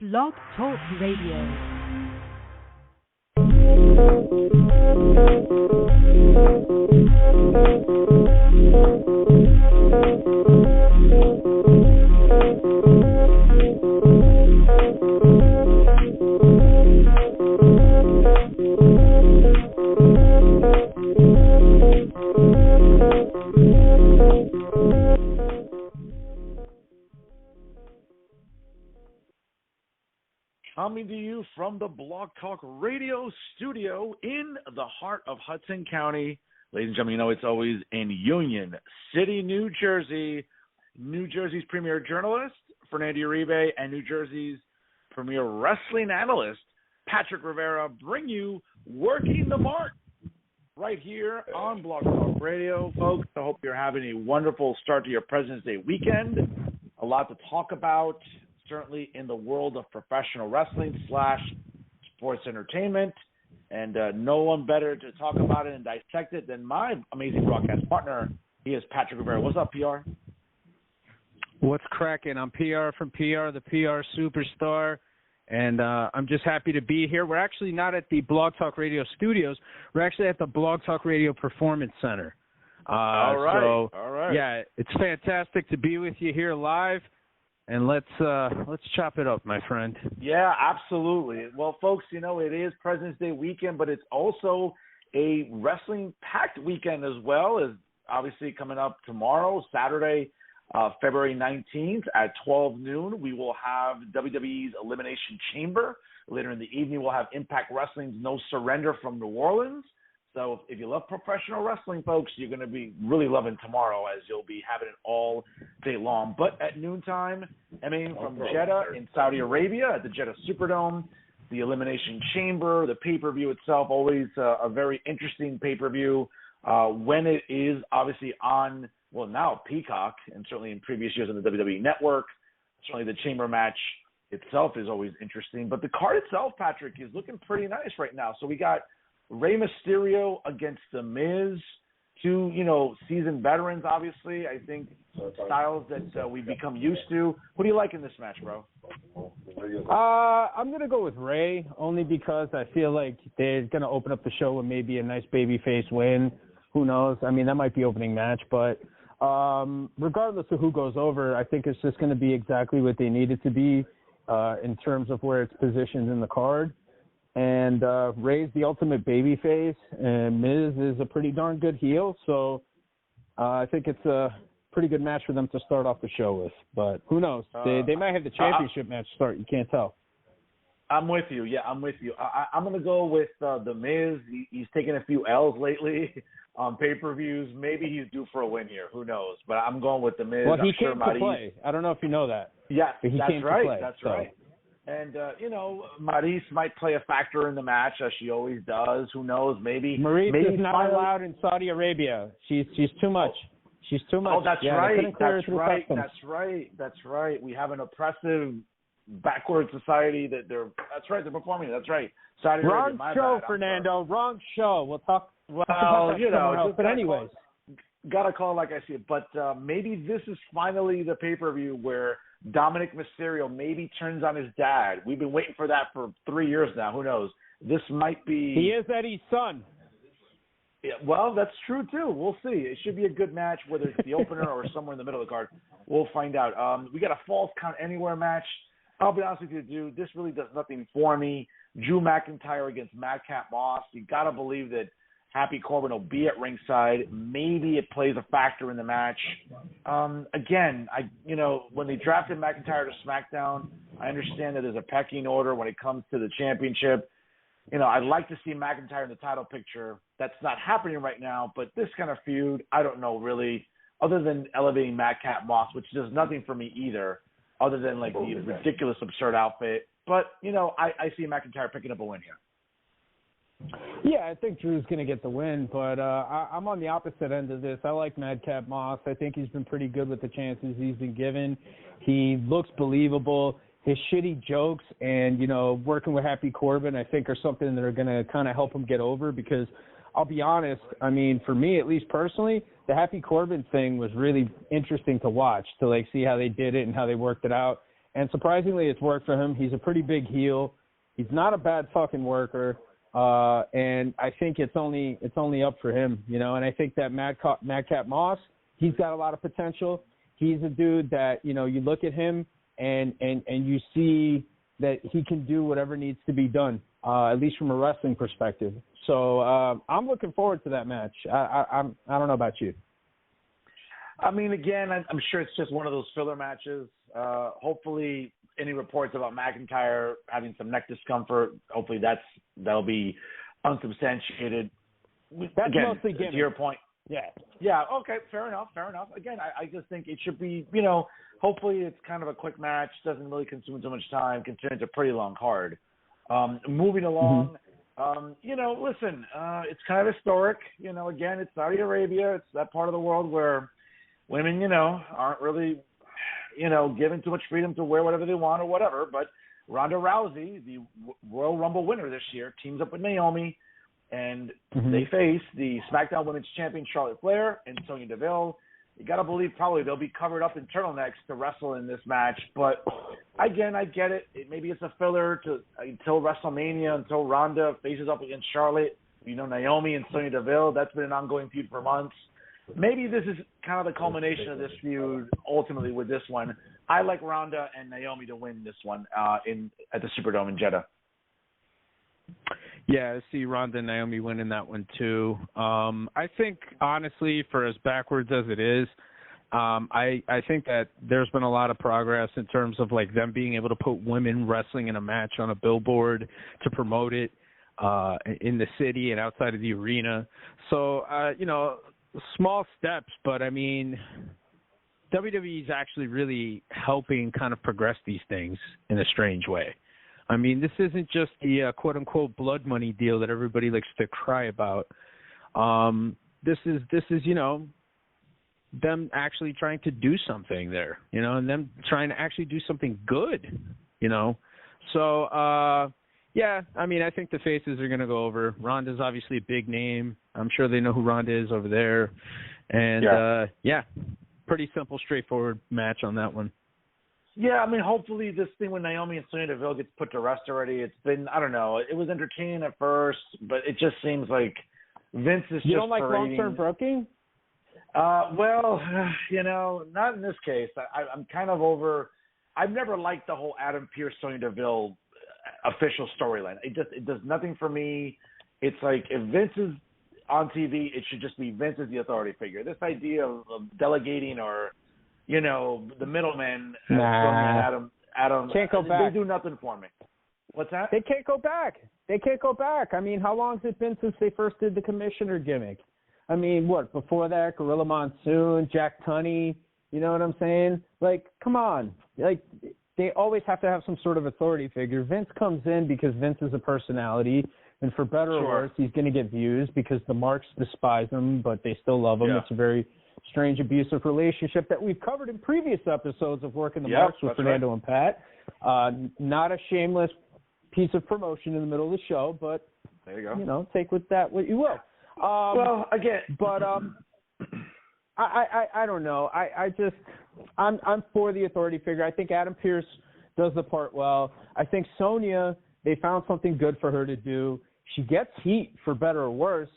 Blog Talk Radio. Coming to you from the Blog Talk Radio studio in the heart of Hudson County. Ladies and gentlemen, you know it's always in Union City, New Jersey. New Jersey's premier journalist, Fernando Uribe, and New Jersey's premier wrestling analyst, Patrick Rivera, bring you Working the Mark right here on Blog Talk Radio. Folks, I hope you're having a wonderful start to your President's Day weekend. A lot to talk about, certainly in the world of professional wrestling / sports entertainment. And no one better to talk about it and dissect it than my amazing broadcast partner. He is Patrick Rivera. What's up, PR? What's cracking? I'm PR from PR, the PR superstar. And I'm just happy to be here. We're actually not at the Blog Talk Radio studios. We're actually at the Blog Talk Radio Performance Center. All right. So, all right. Yeah, it's fantastic to be with you here live. And let's chop it up, my friend. Yeah, absolutely. Well, folks, you know, it is President's Day weekend, but it's also a wrestling-packed weekend as well, as obviously coming up tomorrow, Saturday, February 19th at 12 noon. We will have WWE's Elimination Chamber. Later in the evening, we'll have Impact Wrestling's No Surrender from New Orleans. So if you love professional wrestling, folks, you're going to be really loving tomorrow, as you'll be having it all day long. But at noontime, emanating from Jeddah in Saudi Arabia at the Jeddah Superdome, the Elimination Chamber, the pay-per-view itself, always a very interesting pay-per-view when it is obviously on, well, now Peacock, and certainly in previous years on the WWE Network. Certainly the Chamber match itself is always interesting. But the card itself, Patrick, is looking pretty nice right now. So we got Rey Mysterio against The Miz, two, seasoned veterans, obviously. I think styles that we've become used to. Who do you like in this match, bro? I'm going to go with Rey, only because I feel like they're going to open up the show with maybe a nice babyface win. Who knows? I mean, that might be opening match, but regardless of who goes over, I think it's just going to be exactly what they need it to be in terms of where it's positioned in the card. And Rey's the ultimate babyface, and Miz is a pretty darn good heel. So I think it's a pretty good match for them to start off the show with. But who knows? They might have the championship match start. You can't tell. I'm with you. Yeah, I'm with you. I'm going to go with The Miz. He's taken a few L's lately on pay-per-views. Maybe he's due for a win here. Who knows? But I'm going with The Miz. Well, he came to play. I don't know if you know that. Yeah, but that's right. That's right. And, Maryse might play a factor in the match, as she always does. Who knows? Maybe Maryse is not allowed in Saudi Arabia. She's too much. She's too much. Oh, that's right. That's right. We have an oppressive, backward society they're performing. That's right. Saudi Arabia. Wrong show, Fernando. Wrong show. We'll talk about that but anyways. Gotta call it like I see it. But maybe this is finally the pay-per-view where Dominic Mysterio maybe turns on his dad. We've been waiting for that for 3 years now. Who knows? This might be... He is Eddie's son. Yeah, well, that's true, too. We'll see. It should be a good match, whether it's the opener or somewhere in the middle of the card. We'll find out. We got a Falls Count Anywhere match. I'll be honest with you, dude. This really does nothing for me. Drew McIntyre against Madcap Moss. You got to believe that Happy Corbin will be at ringside. Maybe it plays a factor in the match. Again, when they drafted McIntyre to SmackDown, I understand that there's a pecking order when it comes to the championship. I'd like to see McIntyre in the title picture. That's not happening right now, but this kind of feud, I don't know really, other than elevating Madcap Moss, which does nothing for me either, other than like the ridiculous, absurd outfit. But, I see McIntyre picking up a win here. Yeah, I think Drew's going to get the win, but I'm on the opposite end of this. I like Madcap Moss. I think he's been pretty good with the chances he's been given. He looks believable. His shitty jokes and, working with Happy Corbin, I think are something that are going to kind of help him get over because I'll be honest, I mean, for me, at least personally, the Happy Corbin thing was really interesting to watch, to, see how they did it and how they worked it out. And surprisingly, it's worked for him. He's a pretty big heel. He's not a bad fucking worker. And I think it's only up for him, you know. And I think that Madcap Moss, he's got a lot of potential. He's a dude that, you know, you look at him and you see that he can do whatever needs to be done, at least from a wrestling perspective. So I'm looking forward to that match. I don't know about you. I mean, again, I'm sure it's just one of those filler matches. Hopefully, any reports about McIntyre having some neck discomfort, hopefully that'll be unsubstantiated. That's again, mostly gimmick. To your point. Yeah. Okay. Fair enough. Again, I just think it should be, you know, hopefully it's kind of a quick match, doesn't really consume too much time, considering it's a pretty long card. Moving along, you know, listen, it's kind of historic. You know, again, it's Saudi Arabia. It's that part of the world where women, you know, aren't really, you know, given too much freedom to wear whatever they want or whatever. But Ronda Rousey, the Royal Rumble winner this year, teams up with Naomi, and they face the SmackDown Women's Champion Charlotte Flair and Sonya Deville. You got to believe probably they'll be covered up in turtlenecks to wrestle in this match. But again, I get it. Maybe it's a filler until WrestleMania, until Ronda faces up against Charlotte. You know, Naomi and Sonya Deville, that's been an ongoing feud for months. Maybe this is kind of the culmination of this feud ultimately with this one. I like Ronda and Naomi to win this one at the Superdome in Jeddah. Yeah, I see Ronda and Naomi winning that one too. I think, honestly, for as backwards as it is, I think that there's been a lot of progress in terms of like them being able to put women wrestling in a match on a billboard to promote it in the city and outside of the arena. So, you know, small steps, but I mean, WWE is actually really helping kind of progress these things in a strange way. I mean, this isn't just the quote-unquote blood money deal that everybody likes to cry about. This is you know, them actually trying to do something there, you know, and them trying to actually do something good, you know. So, yeah, I mean, I think the faces are going to go over. Ronda's obviously a big name. I'm sure they know who Ronda is over there. And, yeah, pretty simple, straightforward match on that one. Yeah, I mean, hopefully this thing with Naomi and Sonya Deville gets put to rest already. It's been, I don't know, it was entertaining at first, but it just seems like Vince is You just don't like long-term booking? Well, you know, not in this case. I'm kind of over. I've never liked the whole Adam Pearce, Sonya Deville official storyline. It does nothing for me. It's like if Vince is on TV, it should just be Vince as the authority figure. This idea of delegating or, you know, the middleman, Adam can't go back. They do nothing for me. What's that? They can't go back. I mean, how long has it been since they first did the commissioner gimmick? I mean, what, before that, Gorilla Monsoon, Jack Tunney, you know what I'm saying? Like, come on. Like, they always have to have some sort of authority figure. Vince comes in because Vince is a personality, and for better or worse, he's going to get views because the marks despise him, but they still love him. Yeah. It's a very strange, abusive relationship that we've covered in previous episodes of Working the Marks with Fernando and Pat. Not a shameless piece of promotion in the middle of the show, but there you go. You know, take with that what you will. Well, again, but I don't know. I'm for the authority figure. I think Adam Pearce does the part well. I think Sonya, they found something good for her to do. She gets heat for better or worse.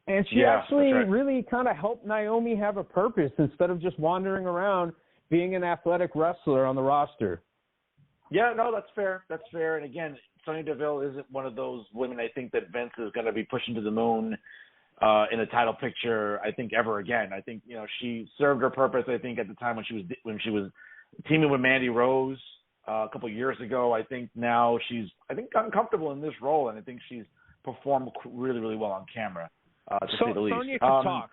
And she actually really kind of helped Naomi have a purpose instead of just wandering around being an athletic wrestler on the roster. Yeah, no, that's fair. That's fair. And again, Sonya Deville isn't one of those women I think that Vince is going to be pushing to the moon in a title picture, I think, ever again. I think, you know, she served her purpose, I think, at the time when she was teaming with Mandy Rose a couple of years ago. I think now she's, I think, gotten comfortable in this role, and I think she's performed really, really well on camera. To say the least. Sonya can talk.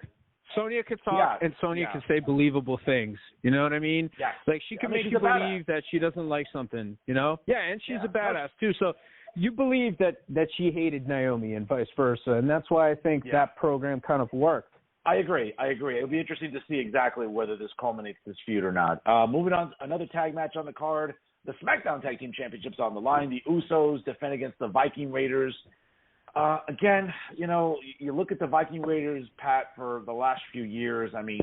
Sonya can talk, and Sonya can say believable things. You know what I mean? Yeah. Like, she can make you believe that she doesn't like something, you know? Yeah, and she's a badass, too. So you believe that she hated Naomi and vice versa, and that's why I think that program kind of worked. I agree. It'll be interesting to see exactly whether this culminates this feud or not. Moving on, another tag match on the card. The SmackDown Tag Team Championships on the line. The Usos defend against the Viking Raiders. Again, you know, you look at the Viking Raiders, Pat, for the last few years. I mean,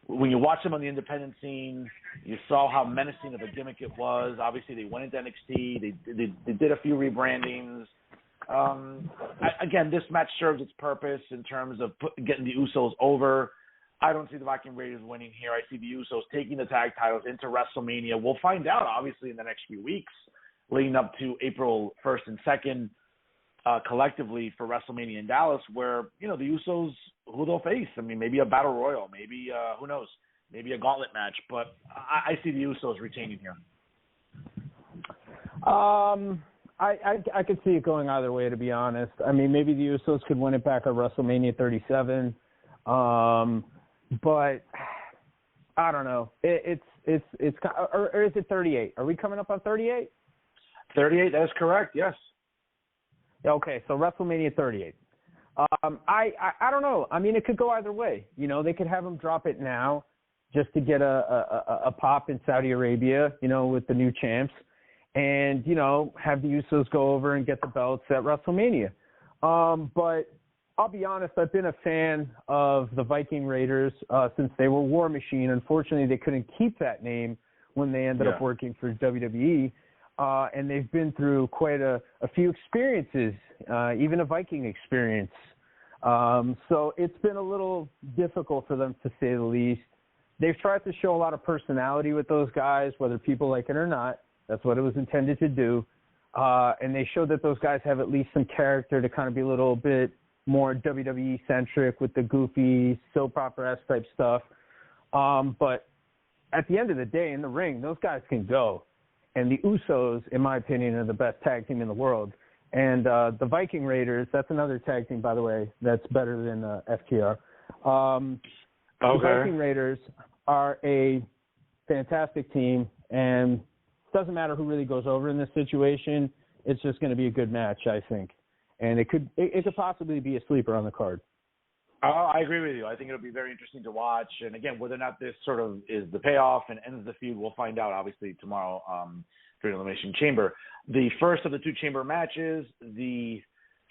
when you watch them on the independent scene, you saw how menacing of a gimmick it was. Obviously, they went into NXT. They did a few rebrandings. Again, this match serves its purpose in terms of getting the Usos over. I don't see the Viking Raiders winning here. I see the Usos taking the tag titles into WrestleMania. We'll find out, obviously, in the next few weeks, leading up to April 1st and 2nd, collectively for WrestleMania in Dallas, where, the Usos, who they'll face. I mean, maybe a battle royal, maybe, who knows, maybe a gauntlet match. But I see the Usos retaining here. I could see it going either way, to be honest. I mean, maybe the Usos could win it back at WrestleMania 37. But I don't know. It's or is it 38? Are we coming up on 38? 38, that is correct. Yes. Okay, so WrestleMania 38. I don't know. I mean, it could go either way. They could have them drop it now just to get a pop in Saudi Arabia, with the new champs, and have the Usos go over and get the belts at WrestleMania. But I'll be honest, I've been a fan of the Viking Raiders since they were War Machine. Unfortunately, they couldn't keep that name when they ended up working for WWE, and they've been through quite a few experiences, even a Viking experience. So it's been a little difficult for them, to say the least. They've tried to show a lot of personality with those guys, whether people like it or not. That's what it was intended to do. And they showed that those guys have at least some character to kind of be a little bit more WWE-centric with the goofy, soap opera-esque type stuff. But at the end of the day, in the ring, those guys can go. And the Usos, in my opinion, are the best tag team in the world. And the Viking Raiders, that's another tag team, by the way, that's better than FTR. The Viking Raiders are a fantastic team, and it doesn't matter who really goes over in this situation. It's just going to be a good match, I think. And it could possibly be a sleeper on the card. I agree with you. I think it'll be very interesting to watch. And again, whether or not this sort of is the payoff and ends the feud, we'll find out obviously tomorrow during Elimination Chamber. The first of the two chamber matches, the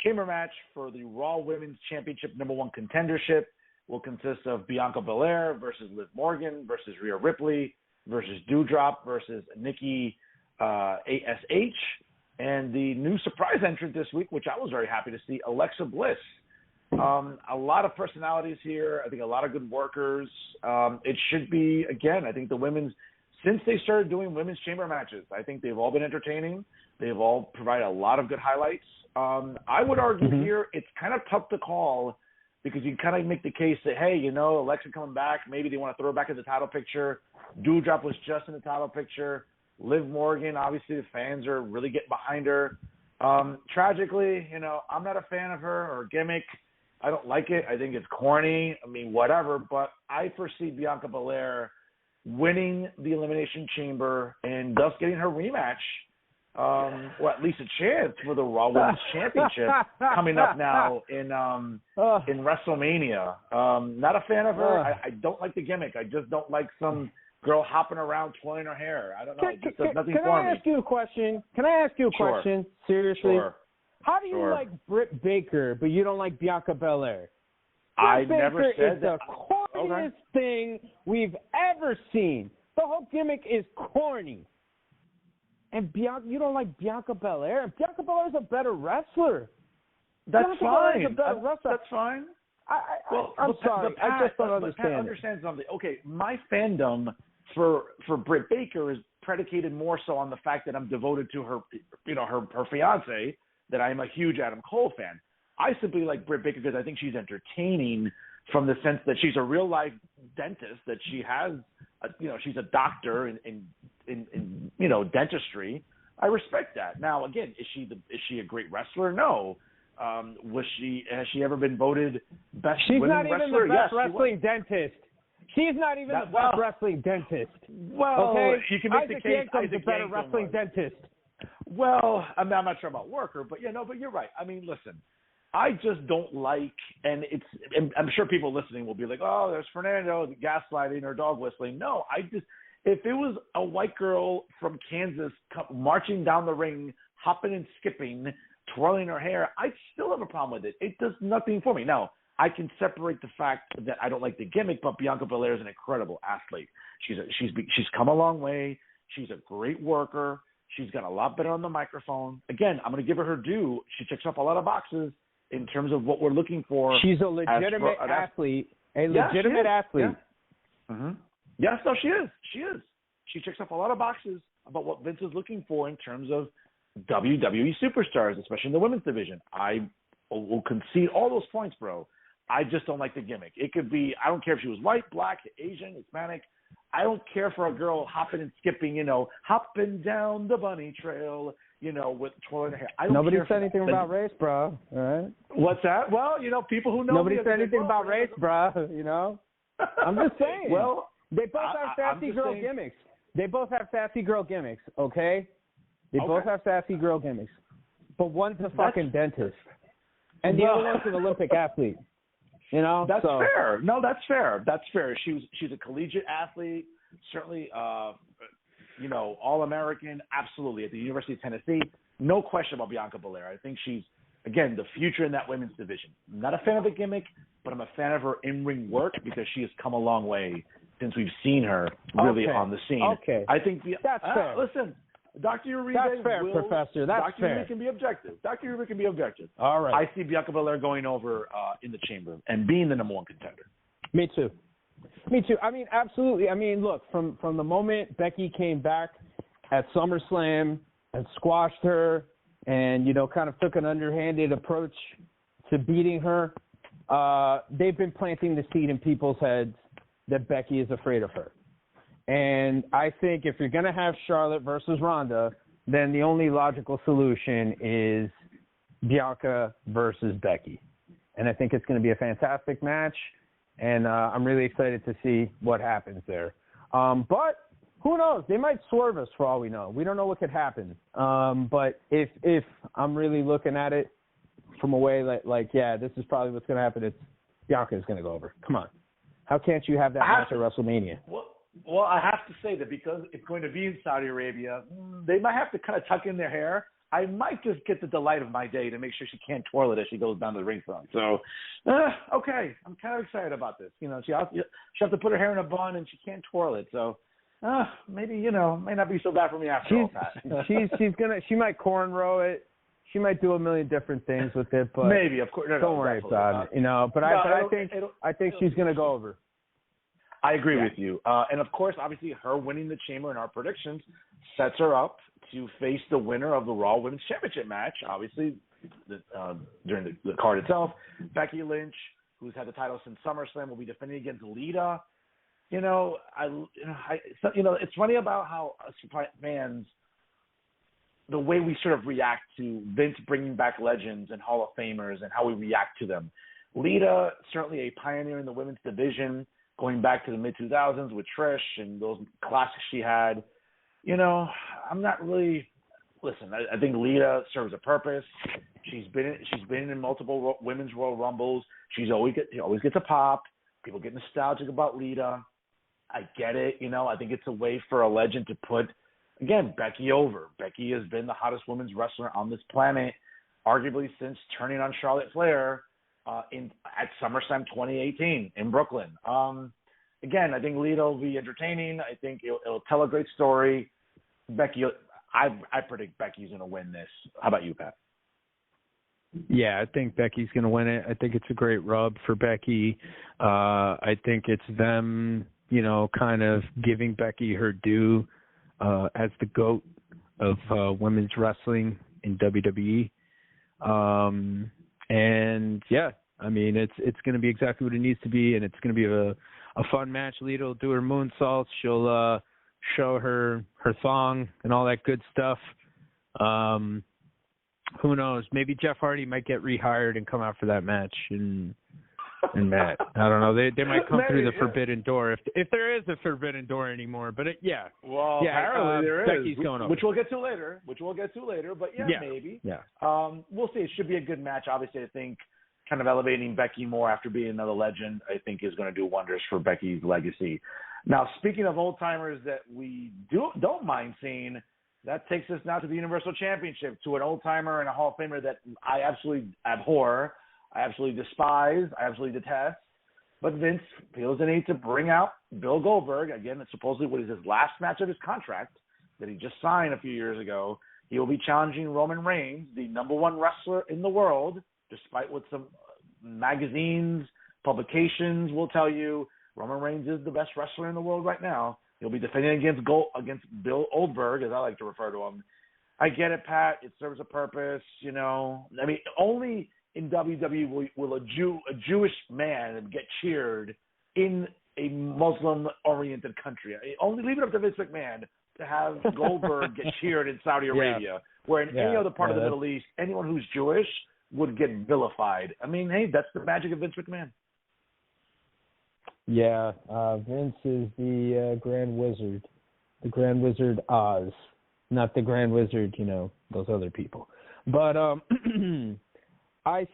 chamber match for the Raw Women's Championship #1 contendership, will consist of Bianca Belair versus Liv Morgan versus Rhea Ripley versus Doudrop versus Nikki ASH. And the new surprise entrant this week, which I was very happy to see, Alexa Bliss. A lot of personalities here. I think a lot of good workers. It should be, again, I think the women's, since they started doing women's chamber matches, I think they've all been entertaining. They've all provided a lot of good highlights. I would argue here it's kind of tough to call because you kind of make the case that, hey, Alexa coming back, maybe they want to throw her back in the title picture. Doudrop was just in the title picture. Liv Morgan, obviously the fans are really getting behind her. Tragically, I'm not a fan of her or gimmick. I don't like it. I think it's corny. I mean, whatever. But I foresee Bianca Belair winning the Elimination Chamber and thus getting her rematch, or at least a chance for the Raw Women's Championship coming up now in WrestleMania. Not a fan of her. I don't like the gimmick. I just don't like some girl hopping around twirling her hair. I don't know. It just does nothing for me. Can I ask you a question? Sure. Seriously? Sure. How do you like Britt Baker, but you don't like Bianca Belair? I never said that. The corniest thing we've ever seen. The whole gimmick is corny. And you don't like Bianca Belair? Bianca Belair's a better wrestler. That's Bianca fine. Belair's a better wrestler. That's fine. I'm sorry. I just don't understand. Understand something. Okay, my fandom for Britt Baker is predicated more so on the fact that I'm devoted to her, her fiance, that I am a huge Adam Cole fan. I simply like Britt Baker because I think she's entertaining from the sense that she's a real life dentist, that she has, she's a doctor in dentistry. I respect that. Now, again, is she a great wrestler? No. Has she ever been voted best women's wrestler? She's not even the best wrestling dentist. She's not even the best wrestling dentist. Well, okay? you can make the case. Isaac Yankham's a better wrestling dentist. Well, I'm not sure about Worker, but but you're right. I mean, listen, I just don't like, and I'm sure people listening will be like, oh, there's Fernando gaslighting or dog whistling. No, if it was a white girl from Kansas marching down the ring, hopping and skipping, twirling her hair, I'd still have a problem with it. It does nothing for me. Now, I can separate the fact that I don't like the gimmick, but Bianca Belair is an incredible athlete. She's come a long way. She's a great worker. She's got a lot better on the microphone. Again, I'm going to give her due. She checks off a lot of boxes in terms of what we're looking for. She's a legitimate athlete. Legitimate athlete. Yeah. Mm-hmm. Yes, no, she is. She is. She checks off a lot of boxes about what Vince is looking for in terms of WWE superstars, especially in the women's division. I will concede all those points, bro. I just don't like the gimmick. It could be, I don't care if she was white, black, Asian, Hispanic. I don't care for a girl hopping and skipping, hopping down the bunny trail, with twirling her hair. Nobody said anything about race, bro. All right. What's that? Well, people who know. Nobody said anything about race, bro. I'm just saying. Well, they both have sassy girl gimmicks. They both have sassy girl gimmicks, okay? They both have sassy girl gimmicks. But one's a fucking dentist. And the other one's an Olympic athlete. That's fair. No, that's fair. That's fair. She's a collegiate athlete, certainly All-American, absolutely, at the University of Tennessee. No question about Bianca Belair. I think she's, again, the future in that women's division. I'm not a fan of the gimmick, but I'm a fan of her in-ring work because she has come a long way since we've seen her really on the scene. Okay. I think that's fair. Listen, Dr. Uribe That's fair, Professor. That's Dr. fair. Uribe can be objective. Dr. Uribe can be objective. All right. I see Bianca Belair going over in the chamber and being the number one contender. Me too. I mean, absolutely. I mean, look, from the moment Becky came back at SummerSlam and squashed her and, kind of took an underhanded approach to beating her, they've been planting the seed in people's heads that Becky is afraid of her. And I think if you're going to have Charlotte versus Ronda, then the only logical solution is Bianca versus Becky. And I think it's going to be a fantastic match, and I'm really excited to see what happens there. But who knows? They might swerve us for all we know. We don't know what could happen. But if I'm really looking at it from a way this is probably what's going to happen, it's Bianca is going to go over. Come on. How can't you have that match at WrestleMania? Well, I have to say that because it's going to be in Saudi Arabia, they might have to kind of tuck in their hair. I might just get the delight of my day to make sure she can't twirl it as she goes down the ring front. So, okay, I'm kind of excited about this. She'll have to put her hair in a bun and she can't twirl it. So, maybe may not be so bad for me after all that. She might cornrow it. She might do a million different things with it, but maybe, of course, don't worry about it. But I think she's going to go over. I agree with you. And, of course, obviously her winning the chamber in our predictions sets her up to face the winner of the Raw Women's Championship match, obviously, during the card itself. Becky Lynch, who's had the title since SummerSlam, will be defending against Lita. It's funny about how us fans, the way we sort of react to Vince bringing back legends and Hall of Famers and how we react to them. Lita, certainly a pioneer in the women's division, going back to the mid-2000s with Trish and those classics she had. I'm not really – listen, I think Lita serves a purpose. She's been in multiple women's Royal Rumbles. She always gets a pop. People get nostalgic about Lita. I get it. I think it's a way for a legend to put, again, Becky over. Becky has been the hottest women's wrestler on this planet, arguably since turning on Charlotte Flair at SummerSlam 2018 in Brooklyn. Again, I think Lita will be entertaining. I think it'll tell a great story. Becky, I predict Becky's going to win this. How about you, Pat? Yeah, I think Becky's going to win it. I think it's a great rub for Becky. I think it's them, kind of giving Becky her due as the GOAT of women's wrestling in WWE. And yeah, I mean, it's going to be exactly what it needs to be, and it's going to be a fun match. Lita will do her moonsaults. She'll show her thong and all that good stuff. Who knows? Maybe Jeff Hardy might get rehired and come out for that match. And Matt, I don't know. They might come through the forbidden door if there is a forbidden door anymore. But apparently there is. Becky's going over, which we'll get to later. But maybe. Yeah. We'll see. It should be a good match. Obviously, I think kind of elevating Becky more after being another legend, I think is going to do wonders for Becky's legacy. Now, speaking of old timers that we don't mind seeing, that takes us now to the Universal Championship, to an old timer and a Hall of Famer that I absolutely abhor. I absolutely despise, I absolutely detest. But Vince feels the need to bring out Bill Goldberg. Again, it's supposedly what is his last match of his contract that he just signed a few years ago. He will be challenging Roman Reigns, the number one wrestler in the world, despite what some magazines, publications will tell you. Roman Reigns is the best wrestler in the world right now. He'll be defending against Bill Goldberg, as I like to refer to him. I get it, Pat. It serves a purpose, you know. I mean, only in WWE will a Jewish man get cheered in a Muslim-oriented country. Only leave it up to Vince McMahon to have Goldberg get cheered in Saudi Arabia, where in any other part of the Middle East, anyone who's Jewish would get vilified. I mean, hey, that's the magic of Vince McMahon. Yeah, Vince is the Grand Wizard, the Grand Wizard Oz, not the Grand Wizard, you know, those other people. But I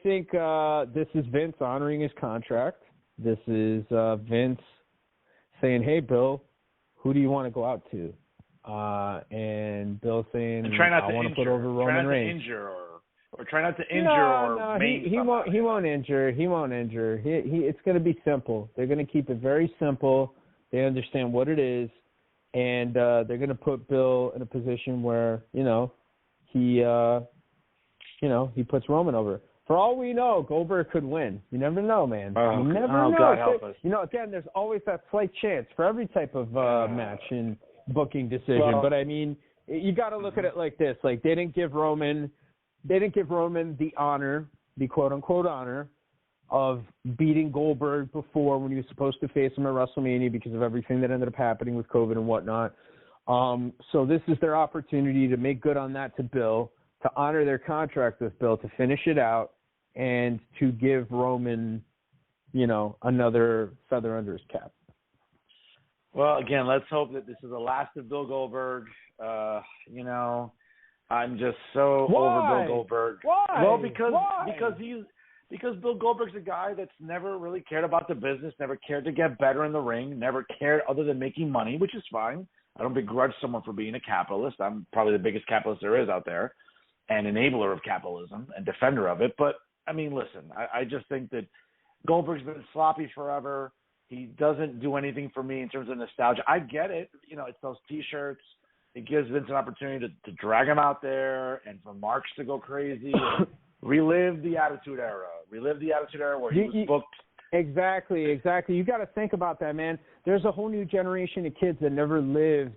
think this is Vince honoring his contract. This is Vince saying, hey, Bill, who do you want to go out to? And Bill saying, I want to put over Roman Reigns. Or try not to injure he won't injure. He won't injure. It's going to be simple. They're going to keep it very simple. They understand what it is, and they're going to put Bill in a position where he puts Roman over. For all we know, Goldberg could win. You never know, man. You never know. God help us. Again, there's always that slight chance for every type of match and booking decision. Well, but I mean, you got to look at it like this: like they didn't give Roman the honor, the quote-unquote honor, of beating Goldberg before when he was supposed to face him at WrestleMania because of everything that ended up happening with COVID and whatnot. So this is their opportunity to make good on that to Bill, to honor their contract with Bill, to finish it out, and to give Roman, another feather under his cap. Well, again, let's hope that this is the last of Bill Goldberg. I'm just so over Bill Goldberg. Why? Well, because Bill Goldberg's a guy that's never really cared about the business, never cared to get better in the ring, never cared other than making money, which is fine. I don't begrudge someone for being a capitalist. I'm probably the biggest capitalist there is out there, and enabler of capitalism and defender of it. But, I mean, listen, I just think that Goldberg's been sloppy forever. He doesn't do anything for me in terms of nostalgia. I get it. It's those T-shirts. It gives Vince an opportunity to drag him out there and for Marks to go crazy and relive the Attitude Era. Where he was booked. Exactly. You got to think about that, man. There's a whole new generation of kids that never lived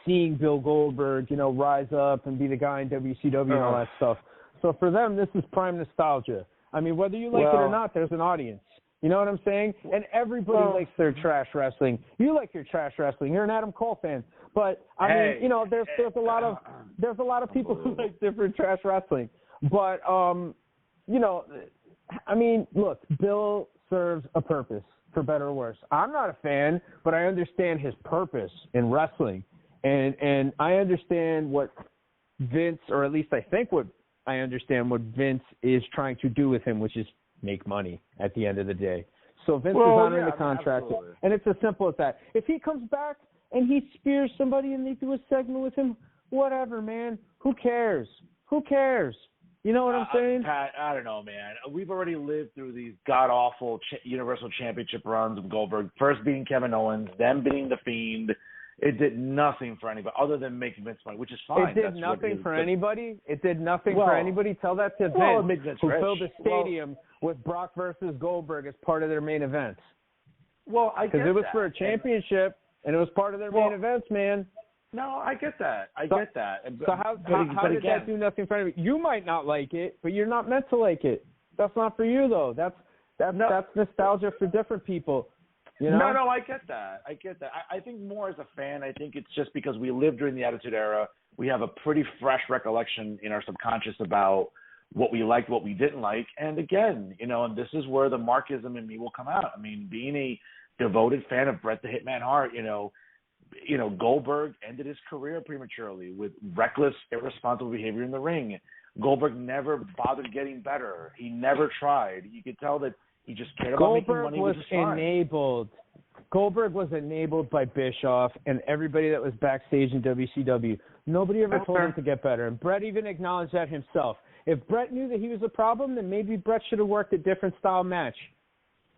seeing Bill Goldberg, rise up and be the guy in WCW and all that stuff. So for them, this is prime nostalgia. I mean, whether you like it or not, there's an audience. You know what I'm saying? And everybody likes their trash wrestling. You like your trash wrestling. You're an Adam Cole fan. But I mean, there's a lot of people who like different trash wrestling. But I mean, look, Bill serves a purpose, for better or worse. I'm not a fan, but I understand his purpose in wrestling, and I understand what Vince, or at least I think I understand what Vince is trying to do with him, which is make money at the end of the day. So Vince is honoring the contract, and it's as simple as that. If he comes back and he spears somebody and they do a segment with him, whatever, man. Who cares? You know what I'm saying? Pat, I don't know, man. We've already lived through these god-awful Universal Championship runs of Goldberg, first beating Kevin Owens, then beating The Fiend. It did nothing for anybody other than making Vince money, which is fine. It did nothing for anybody? It did nothing for anybody? Tell that to Vince, who filled the stadium with Brock versus Goldberg as part of their main events. Well, I get that. Because it was for a championship, and it was part of their main events, man. No, I get that. So how did that do nothing for anybody? You might not like it, but you're not meant to like it. That's not for you, though. That's nostalgia for different people. No, I get that. I think more as a fan, I think it's just because we lived during the Attitude Era. We have a pretty fresh recollection in our subconscious about what we liked, what we didn't like. And again, and this is where the Markism in me will come out. I mean, being a devoted fan of Bret the Hitman Hart, Goldberg ended his career prematurely with reckless, irresponsible behavior in the ring. Goldberg never bothered getting better. He never tried. You could tell that he just cared about making money. Goldberg was enabled by Bischoff and everybody that was backstage in WCW. Nobody ever told him to get better. And Bret even acknowledged that himself. If Brett knew that he was a problem, then maybe Brett should have worked a different style match.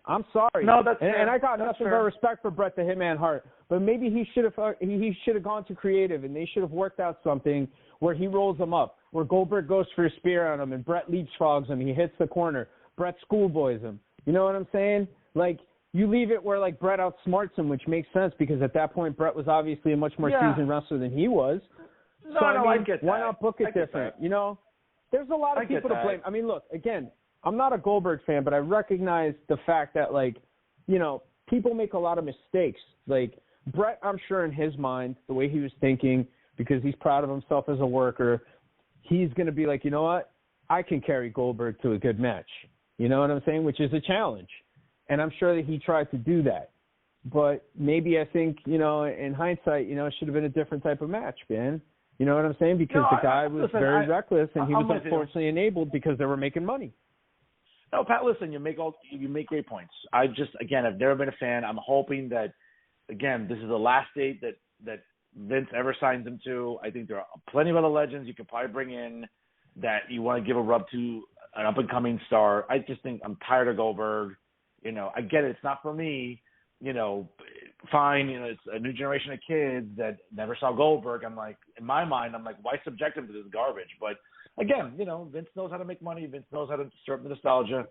I'm sorry. No, that's fair. And I got nothing but respect for Bret the Hitman Hart. But maybe he should have gone to creative, and they should have worked out something where he rolls him up, where Goldberg goes for a spear on him, and Bret leapfrogs him. He hits the corner. Bret schoolboys him. You know what I'm saying? Like, you leave it where, like, Bret outsmarts him, which makes sense because at that point Bret was obviously a much more seasoned wrestler than he was. No, so, I get that. Why not book it different? You know, there's a lot of people to blame. I mean, look, again, I'm not a Goldberg fan, but I recognize the fact that, like, you know, people make a lot of mistakes. Like, Bret, I'm sure in his mind, the way he was thinking, because he's proud of himself as a worker, he's going to be like, you know what? I can carry Goldberg to a good match. You know what I'm saying? Which is a challenge. And I'm sure that he tried to do that. But maybe I think, you know, in hindsight, you know, it should have been a different type of match, man. You know what I'm saying? Because the guy was very reckless, and he was unfortunately enabled because they were making money. No, Pat, listen, you make great points. I've never been a fan. I'm hoping that, again, this is the last date that Vince ever signs him to. I think there are plenty of other legends you could probably bring in that you want to give a rub to an up-and-coming star. I just think I'm tired of Goldberg. You know, I get it. It's not for me. You know, fine. You know, it's a new generation of kids that never saw Goldberg. I'm like, in my mind, I'm like, why subject him to this garbage? But again, you know, Vince knows how to make money. Vince knows how to stir up the nostalgia.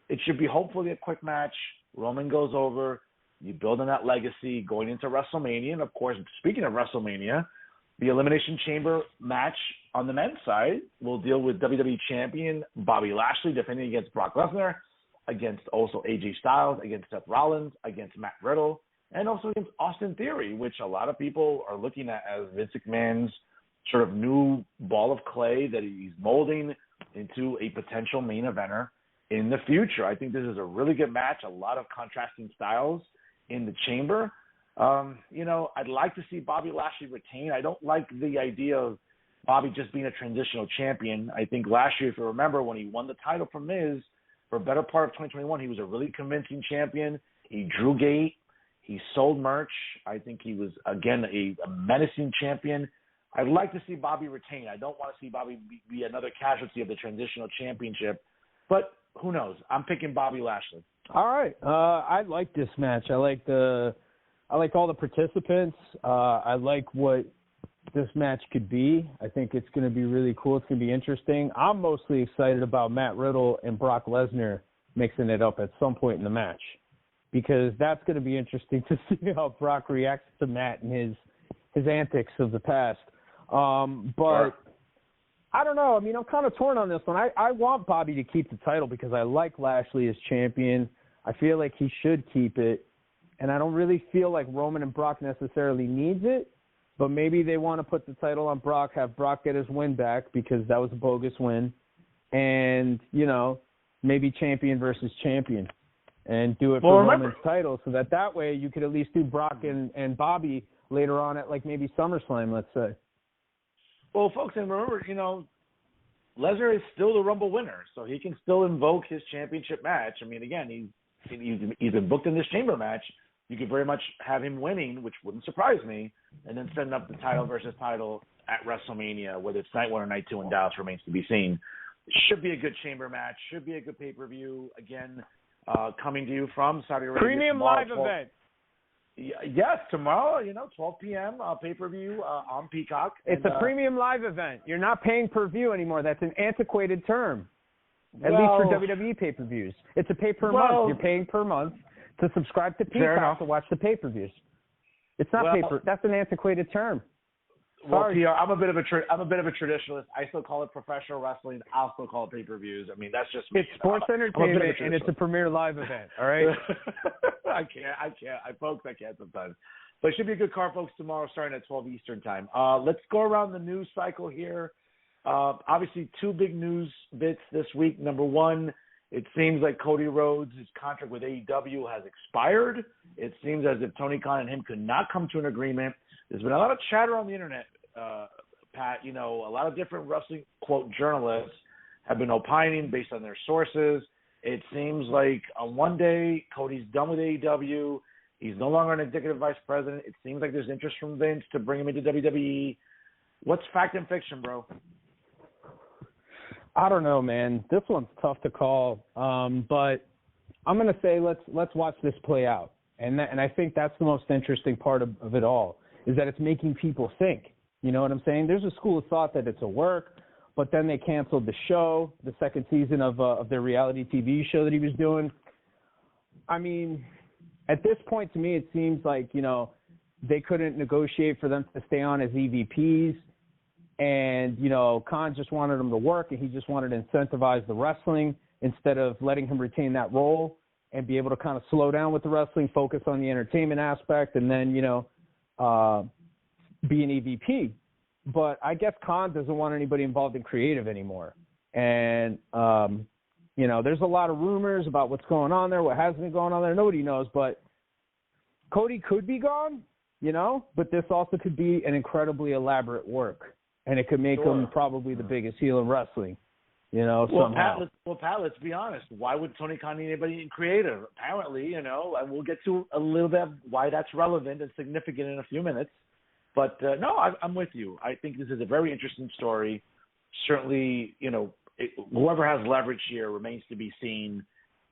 It should be hopefully a quick match. Roman goes over. You build on that legacy going into WrestleMania. And, of course, speaking of WrestleMania, the Elimination Chamber match on the men's side will deal with WWE Champion Bobby Lashley defending against Brock Lesnar, against also AJ Styles, against Seth Rollins, against Matt Riddle, and also against Austin Theory, which a lot of people are looking at as Vince McMahon's sort of new ball of clay that he's molding into a potential main eventer in the future. I think this is a really good match, a lot of contrasting styles in the chamber. You know, I'd like to see Bobby Lashley retain. I don't like the idea of Bobby just being a transitional champion. I think last year, if you remember, when he won the title from Miz, for a better part of 2021, he was a really convincing champion. He drew gate. He sold merch. I think he was, again, a menacing champion. I'd like to see Bobby retain. I don't want to see Bobby be another casualty of the transitional championship. But who knows? I'm picking Bobby Lashley. All right. I like this match. I like all the participants. I like what this match could be. I think it's going to be really cool. It's going to be interesting. I'm mostly excited about Matt Riddle and Brock Lesnar mixing it up at some point in the match, because that's going to be interesting to see how Brock reacts to Matt and his antics of the past. But I don't know. I mean, I'm kind of torn on this one. I want Bobby to keep the title because I like Lashley as champion. I feel like he should keep it. And I don't really feel like Roman and Brock necessarily needs it. But maybe they want to put the title on Brock, have Brock get his win back because that was a bogus win. And, you know, maybe champion versus champion. And do it for Roman's title so that way you could at least do Brock and Bobby later on at, like, maybe SummerSlam, let's say. Well, folks, and remember, you know, Lesnar is still the Rumble winner, so he can still invoke his championship match. I mean, again, he's been booked in this chamber match. You could very much have him winning, which wouldn't surprise me, and then setting up the title versus title at WrestleMania, whether it's night one or night two in Dallas remains to be seen. It should be a good chamber match. Should be a good pay-per-view. Again, coming to you from Saudi Arabia. Premium live event. Yes, tomorrow, 12 p.m. Pay-per-view on Peacock. It's a premium live event. You're not paying per view anymore. That's an antiquated term, at least for WWE pay-per-views. It's a pay-per-month. You're paying per month to subscribe to Peacock to watch the pay-per-views. It's not pay-per. That's an antiquated term. Well, PR, I'm a bit of a traditionalist. I still call it professional wrestling. I'll still call it pay-per-views. I mean, that's just me. It's sports entertainment, and it's a premier live event. All right. I can't. Folks, I can't sometimes. But it should be a good card, folks, tomorrow starting at 12 Eastern time. Let's go around the news cycle here. Obviously, two big news bits this week. Number one, it seems like Cody Rhodes' contract with AEW has expired. It seems as if Tony Khan and him could not come to an agreement. There's been a lot of chatter on the internet, Pat. A lot of different wrestling, quote, journalists have been opining based on their sources. It seems like on one day, Cody's done with AEW. He's no longer an executive vice president. It seems like there's interest from Vince to bring him into WWE. What's fact and fiction, bro? I don't know, man. This one's tough to call. But I'm going to say let's watch this play out. And I think that's the most interesting part of it all, is that it's making people think. You know what I'm saying? There's a school of thought that it's a work, but then they canceled the show, the second season of their reality TV show that he was doing. I mean, at this point, to me, it seems like, they couldn't negotiate for them to stay on as EVPs. And, Khan just wanted him to work, and he just wanted to incentivize the wrestling instead of letting him retain that role and be able to kind of slow down with the wrestling, focus on the entertainment aspect, and then, be an EVP. But I guess Khan doesn't want anybody involved in creative anymore. And, there's a lot of rumors about what's going on there, what hasn't been going on there. Nobody knows, but Cody could be gone, but this also could be an incredibly elaborate work. And it could make him probably the biggest heel in wrestling, somehow. Pat, let's be honest. Why would Tony Khan need anybody in creative? Apparently, and we'll get to a little bit of why that's relevant and significant in a few minutes. But, no, I'm with you. I think this is a very interesting story. Certainly, whoever has leverage here remains to be seen.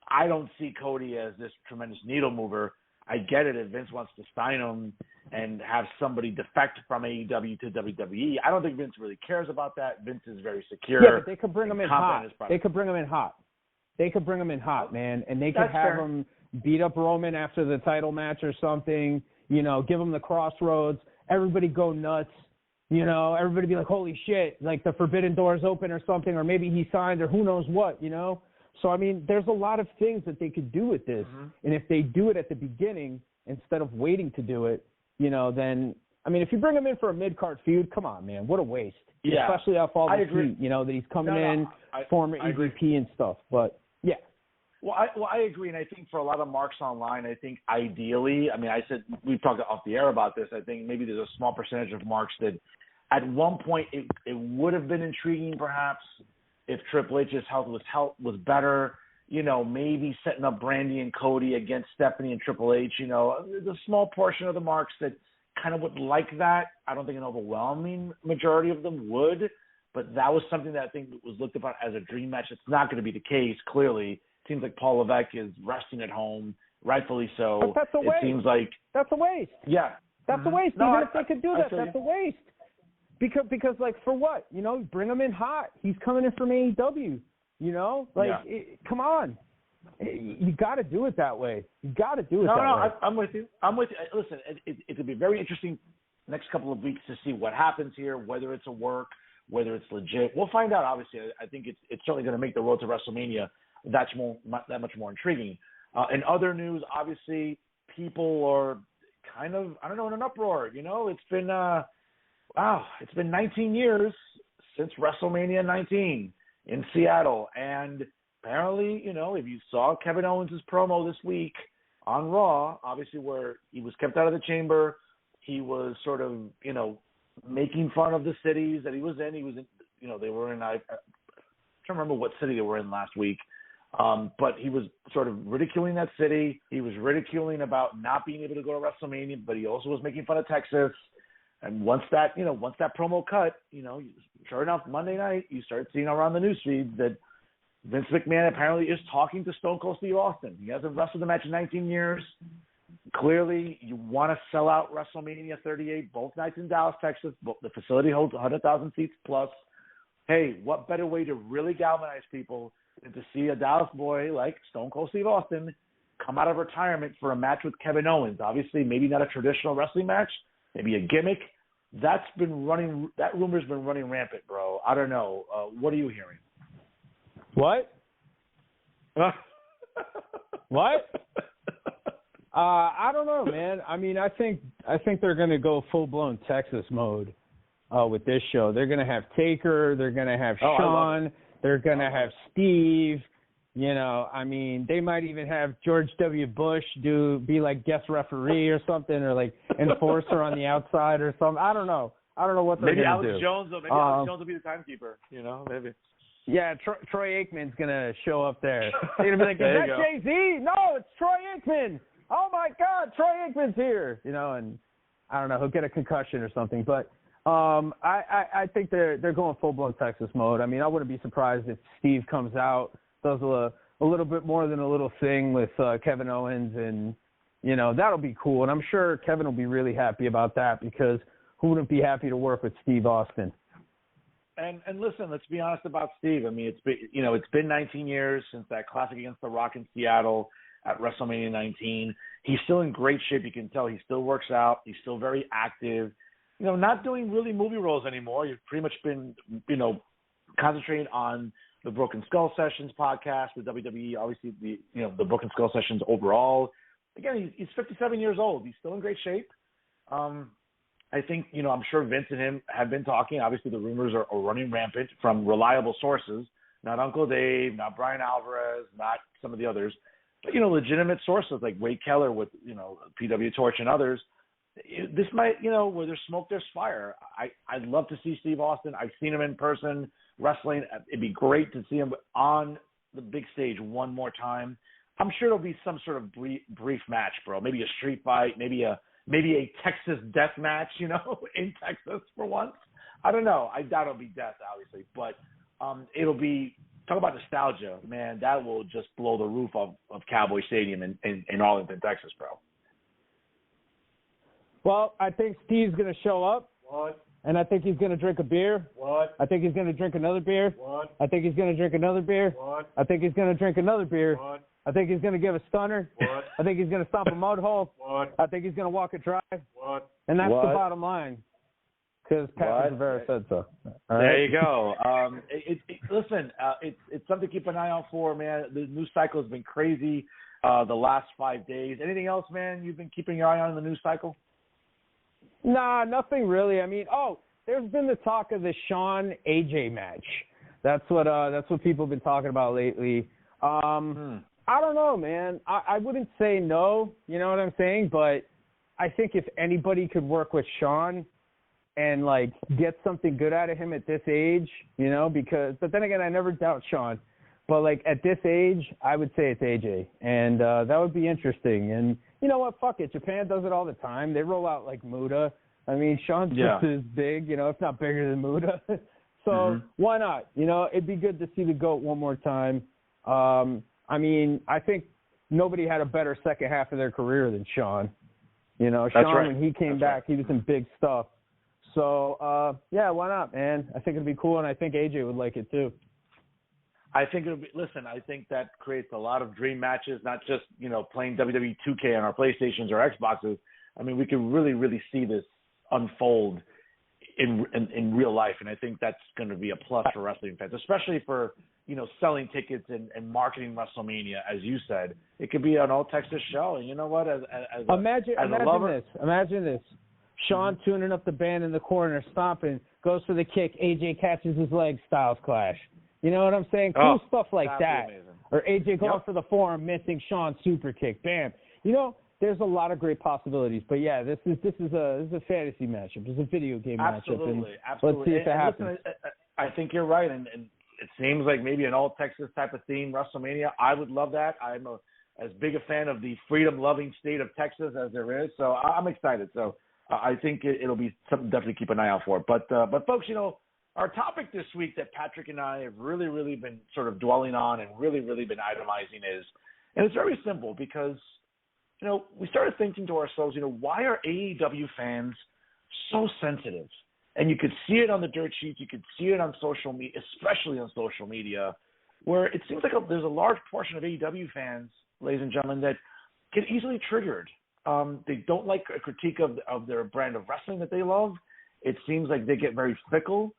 I don't see Cody as this tremendous needle mover. I get it if Vince wants to sign him and have somebody defect from AEW to WWE. I don't think Vince really cares about that. Vince is very secure. Yeah, but they could bring him in hot. They could bring him in hot, man. And they could have him beat up Roman after the title match or something, give him the crossroads. Everybody go nuts. Everybody be like, holy shit, like the forbidden doors open or something, or maybe he signed or who knows what, So, I mean, there's a lot of things that they could do with this. Mm-hmm. And if they do it at the beginning instead of waiting to do it, then, I mean, if you bring him in for a mid-card feud, come on, man, what a waste. Yeah. Especially off all the heat, that he's coming in, former EVP and stuff. But, yeah. Well, I agree, and I think for a lot of marks online, I think ideally, I mean, we talked off the air about this, I think maybe there's a small percentage of marks that at one point it would have been intriguing perhaps if Triple H's health was better, maybe setting up Brandy and Cody against Stephanie and Triple H, there's a small portion of the marks that kind of would like that. I don't think an overwhelming majority of them would, but that was something that I think was looked upon as a dream match. It's not going to be the case, clearly. It seems like Paul Levesque is resting at home, rightfully so. But that's a waste. It seems like that's a waste. Yeah. That's a waste. Even if they could do that, that's a waste. Because like, for what? Bring him in hot. He's coming in from AEW. Come on. You got to do it that way. You got to do it that way. No, I'm with you. Listen, it could be very interesting next couple of weeks to see what happens here, whether it's a work, whether it's legit. We'll find out, obviously. I think it's certainly going to make the road to WrestleMania that much more intriguing. In other news, obviously, people are kind of, I don't know, in an uproar. It's been it's been 19 years since WrestleMania 19 in Seattle. And apparently, if you saw Kevin Owens' promo this week on Raw, obviously where he was kept out of the chamber, he was sort of, making fun of the cities that he was in. He was in, they were in, I can't remember what city they were in last week. But he was sort of ridiculing that city. He was ridiculing about not being able to go to WrestleMania, but he also was making fun of Texas. And once that promo cut, sure enough, Monday night, you start seeing around the newsfeed that Vince McMahon apparently is talking to Stone Cold Steve Austin. He hasn't wrestled a match in 19 years. Clearly, you want to sell out WrestleMania 38, both nights in Dallas, Texas. The facility holds 100,000 seats plus. Hey, what better way to really galvanize people than to see a Dallas boy like Stone Cold Steve Austin come out of retirement for a match with Kevin Owens? Obviously, maybe not a traditional wrestling match, maybe a gimmick. That rumor's been running rampant, bro. I don't know. What are you hearing? What? What? I don't know, man. I mean, I think they're going to go full-blown Texas mode with this show. They're going to have Taker. They're going to have Shawn. They're going to have Steve. I mean, they might even have George W. Bush be like guest referee or something, or like enforcer on the outside or something. I don't know what they're going to do. Alex Jones will be the timekeeper, maybe. Yeah, Troy Aikman's going to show up there. They're going to be like, is that Jay-Z? No, it's Troy Aikman. Oh, my God, Troy Aikman's here. And I don't know, he'll get a concussion or something. But I think they're going full-blown Texas mode. I mean, I wouldn't be surprised if Steve comes out, does a little bit more than a little thing with Kevin Owens, and, you know, that'll be cool. And I'm sure Kevin will be really happy about that, because who wouldn't be happy to work with Steve Austin? And listen, let's be honest about Steve. I mean, it's been 19 years since that classic against The Rock in Seattle at WrestleMania 19. He's still in great shape. You can tell he still works out. He's still very active. You know, not doing really movie roles anymore. You've pretty much been, you know, concentrating on the Broken Skull Sessions podcast with WWE. Obviously, the Broken Skull Sessions overall. Again, he's 57 years old. He's still in great shape. I think, you know, I'm sure Vince and him have been talking. Obviously, the rumors are running rampant from reliable sources, not Uncle Dave, not Brian Alvarez, not some of the others, but, you know, legitimate sources like Wade Keller with, you know, PW Torch and others. This might, you know, where there's smoke, there's fire. I'd love to see Steve Austin. I've seen him in person wrestling. It'd be great to see him on the big stage one more time. I'm sure there'll be some sort of brief match, bro. Maybe a street fight, maybe a Texas death match, you know, in Texas for once. I don't know. I doubt it'll be death, obviously, but it'll be, talk about nostalgia, man. That will just blow the roof of Cowboy Stadium in Arlington, Texas, bro. Well, I think Steve's going to show up. What? And I think he's going to drink a beer. What? I think he's going to drink another beer. What? I think he's going to drink another beer. What? I think he's going to drink another beer. What? I think he's going to give a stunner. What? I think he's going to stomp a mud hole. What? I think he's going to walk a drive. What? And that's What? the bottom line, because Patrick Rivera said so. All There right? you go. Listen, it's something to keep an eye out for, man. The news cycle has been crazy the last 5 days. Anything else, man, you've been keeping your eye on in the news cycle? Nah, nothing really. I mean, there's been the talk of the Shawn AJ match. That's what people have been talking about lately. I don't know, man. I wouldn't say no, you know what I'm saying? But I think if anybody could work with Shawn and, like, get something good out of him at this age, you know, but then again, I never doubt Shawn. But, like, at this age, I would say it's AJ. And that would be interesting. And you know what? Fuck it. Japan does it all the time. They roll out, like, Muda. I mean, Shawn's just as big, you know, if not bigger than Muda. So why not? You know, it'd be good to see the GOAT one more time. I mean, I think nobody had a better second half of their career than Shawn. You know, Shawn, right. when he came back, he was in big stuff. So, yeah, why not, man? I think it'd be cool, and I think AJ would like it too. I think it'll be. Listen, I think that creates a lot of dream matches, not just, you know, playing WWE 2K on our PlayStations or Xboxes. I mean, we can really, really see this unfold in real life, and I think that's going to be a plus for wrestling fans, especially for, you know, selling tickets and marketing WrestleMania. As you said, it could be an all Texas show, and you know what? Imagine this. Shawn tuning up the band in the corner, stomping, goes for the kick. AJ catches his leg, Styles Clash. You know what I'm saying? Cool stuff like that. Or AJ going for the forearm, missing Shawn's super kick. Bam. You know, there's a lot of great possibilities. But yeah, this is a fantasy matchup. It's a video game matchup. And absolutely. Let's see if it happens. Listen, I think you're right, and it seems like maybe an all Texas type of theme WrestleMania. I would love that. I'm as big a fan of the freedom-loving state of Texas as there is, so I'm excited. So I think it'll be something definitely to keep an eye out for. But folks, you know, our topic this week that Patrick and I have really, really been sort of dwelling on and really, really been itemizing is, and it's very simple because, you know, we started thinking to ourselves, you know, why are AEW fans so sensitive? And you could see it on the dirt sheets. You could see it on social media, especially on social media, where it seems like there's a large portion of AEW fans, ladies and gentlemen, that get easily triggered. They don't like a critique of their brand of wrestling that they love. It seems like they get very fickle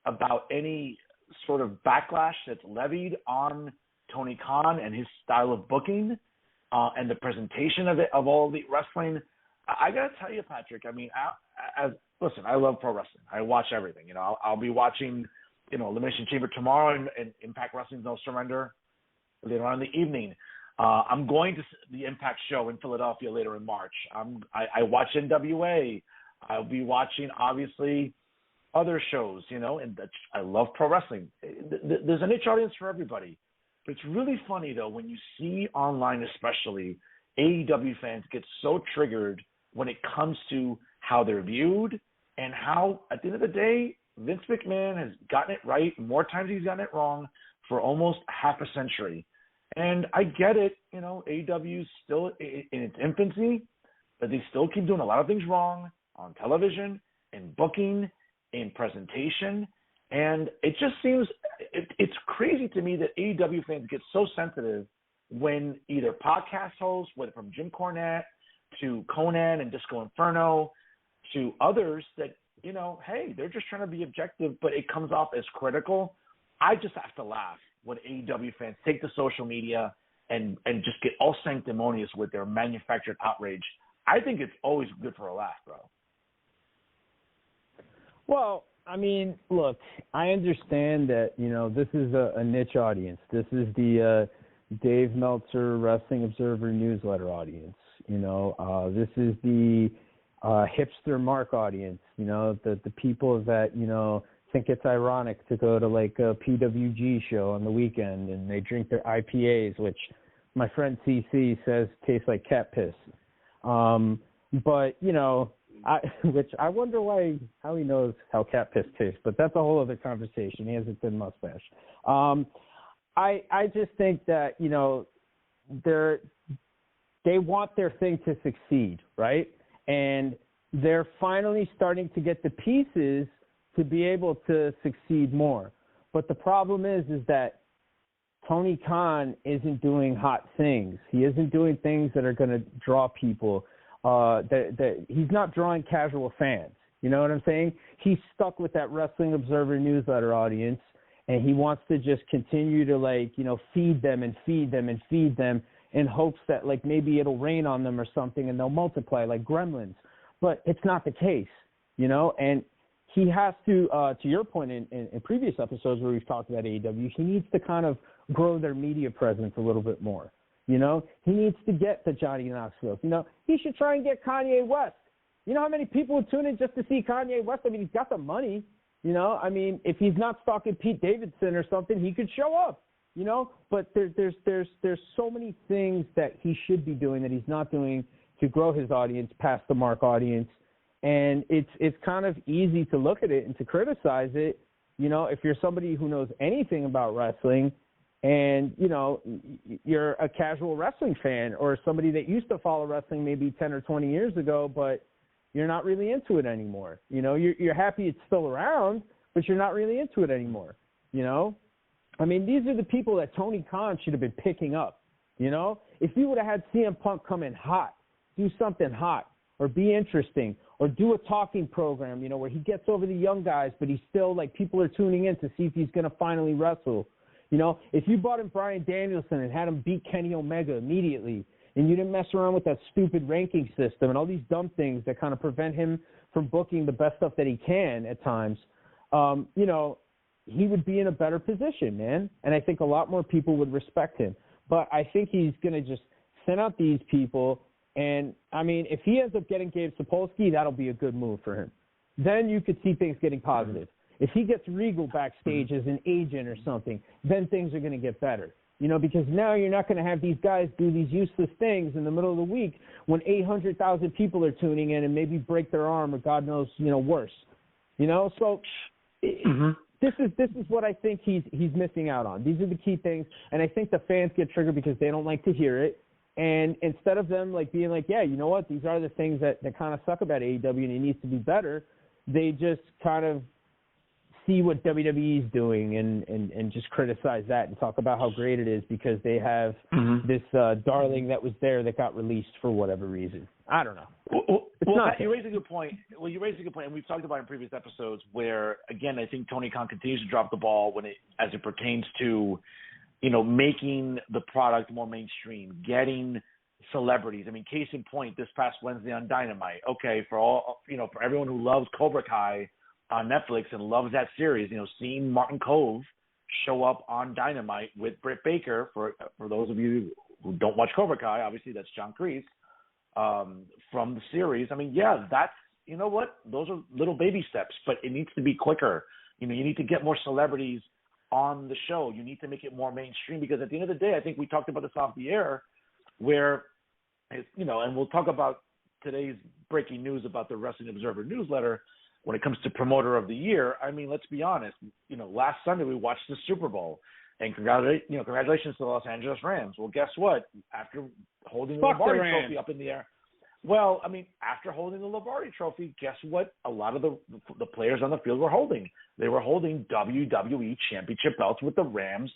about any sort of backlash that's levied on Tony Khan and his style of booking and the presentation of all the wrestling. I got to tell you, Patrick, I mean, listen, I love pro wrestling. I watch everything. You know, I'll be watching, you know, Elimination Chamber tomorrow and Impact Wrestling's No Surrender later on in the evening. I'm going to the Impact show in Philadelphia later in March. I watch NWA. I'll be watching, obviously, other shows, you know, and I love pro wrestling. There's a niche audience for everybody. But it's really funny, though, when you see online especially, AEW fans get so triggered when it comes to how they're viewed, and how, at the end of the day, Vince McMahon has gotten it right more times he's gotten it wrong for almost half a century. And I get it, AEW is still in its infancy, but they still keep doing a lot of things wrong on television, in booking, in presentation. And it just seems, it's crazy to me that AEW fans get so sensitive when either podcast hosts, whether from Jim Cornette to Conan and Disco Inferno to others that, hey, they're just trying to be objective, but it comes off as critical. I just have to laugh when AEW fans take to social media and just get all sanctimonious with their manufactured outrage. I think it's always good for a laugh, bro. Well, I mean, look, I understand that, this is a niche audience. This is the Dave Meltzer Wrestling Observer newsletter audience. This is the hipster Mark audience, the people that, think it's ironic to go to like a PWG show on the weekend and they drink their IPAs, which my friend CC says tastes like cat piss. But, which I wonder how he knows how cat piss tastes, but that's a whole other conversation. He has a thin mustache. I just think that, they want their thing to succeed, right? And they're finally starting to get the pieces to be able to succeed more. But the problem is that Tony Khan isn't doing hot things. He isn't doing things that are going to draw people. He's not drawing casual fans. You know what I'm saying? He's stuck with that Wrestling Observer newsletter audience, and he wants to just continue to feed them and feed them and feed them in hopes that maybe it'll rain on them or something and they'll multiply like gremlins. But it's not the case, and he has to your point in previous episodes where we've talked about AEW, he needs to kind of grow their media presence a little bit more. He needs to get the Johnny Knoxville. He should try and get Kanye West. You know how many people would tune in just to see Kanye West? I mean, he's got the money. I mean, if he's not stalking Pete Davidson or something, he could show up. But there's so many things that he should be doing that he's not doing to grow his audience past the Mark audience. And it's kind of easy to look at it and to criticize it, if you're somebody who knows anything about wrestling and, you're a casual wrestling fan or somebody that used to follow wrestling maybe 10 or 20 years ago, but you're not really into it anymore. You're happy it's still around, but you're not really into it anymore, I mean, these are the people that Tony Khan should have been picking up, If you would have had CM Punk come in hot, do something hot, or be interesting, or do a talking program, where he gets over the young guys, but he's still people are tuning in to see if he's going to finally wrestle. If you brought in Bryan Danielson and had him beat Kenny Omega immediately, and you didn't mess around with that stupid ranking system and all these dumb things that kind of prevent him from booking the best stuff that he can at times, he would be in a better position, man. And I think a lot more people would respect him. But I think he's going to just send out these people. And, I mean, if he ends up getting Gabe Sapolsky, that'll be a good move for him. Then you could see things getting positive. If he gets Regal backstage as an agent or something, then things are going to get better. Because now you're not going to have these guys do these useless things in the middle of the week when 800,000 people are tuning in and maybe break their arm or God knows, worse. So this is what I think he's missing out on. These are the key things, and I think the fans get triggered because they don't like to hear it. And instead of them being yeah, you know what, these are the things that kind of suck about AEW and it needs to be better, they just kind of see what WWE is doing and just criticize that and talk about how great it is because they have this darling that was there that got released for whatever reason. I don't know. Well, you raise a good point. And we've talked about in previous episodes where, again, I think Tony Khan continues to drop the ball as it pertains to, making the product more mainstream, getting celebrities. I mean, case in point, this past Wednesday on Dynamite. Okay, for everyone who loves Cobra Kai on Netflix and loves that series, seeing Martin Cove show up on Dynamite with Britt Baker. For those of you who don't watch Cobra Kai, obviously that's John Kreese. From the series. I mean, yeah, that's, those are little baby steps, but it needs to be quicker. You need to get more celebrities on the show. You need to make it more mainstream because at the end of the day, I think we talked about this off the air where, and we'll talk about today's breaking news about the Wrestling Observer newsletter. when it comes to promoter of the year, I mean, let's be honest. Last Sunday we watched the Super Bowl, and congratulations to the Los Angeles Rams. Well, guess what? After holding the Lombardi Trophy up in the air, after holding the Lombardi Trophy, guess what? A lot of the players on the field were holding. They were holding WWE Championship belts with the Rams,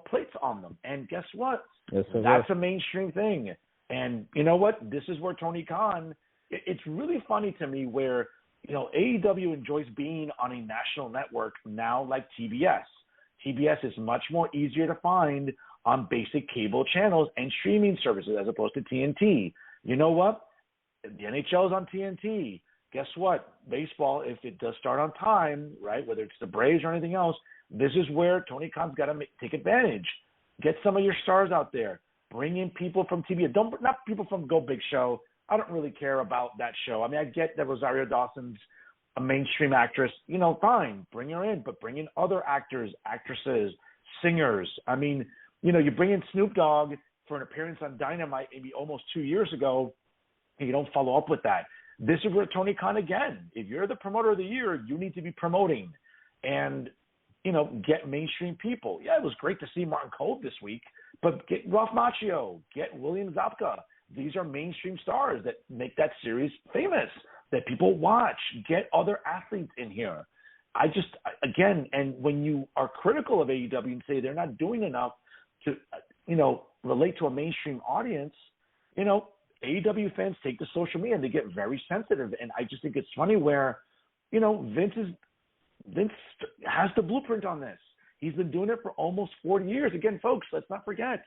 plates on them. And guess what? Yes, that's a mainstream thing. And you know what? This is where Tony Khan. It's really funny to me where AEW enjoys being on a national network now, like TBS. TBS is much more easier to find on basic cable channels and streaming services as opposed to TNT. You know what? The NHL is on TNT. Guess what? Baseball, if it does start on time, right, whether it's the Braves or anything else, this is where Tony Khan's got to take advantage. Get some of your stars out there. Bring in people from TBS. Not people from Go Big Show. I don't really care about that show. I mean, I get that Rosario Dawson's a mainstream actress. Fine. Bring her in, but bring in other actors, actresses, singers. I mean, you bring in Snoop Dogg for an appearance on Dynamite maybe almost 2 years ago, and you don't follow up with that. This is where Tony Khan, again, if you're the promoter of the year, you need to be promoting and, get mainstream people. Yeah, it was great to see Martin Cole this week, but get Ralph Macchio, get William Zabka. These are mainstream stars that make that series famous, that people watch. Get other athletes in here. And when you are critical of AEW and say they're not doing enough to, relate to a mainstream audience, AEW fans take to social media and they get very sensitive. And I just think it's funny where, Vince has the blueprint on this. He's been doing it for almost 40 years. Again, folks, let's not forget,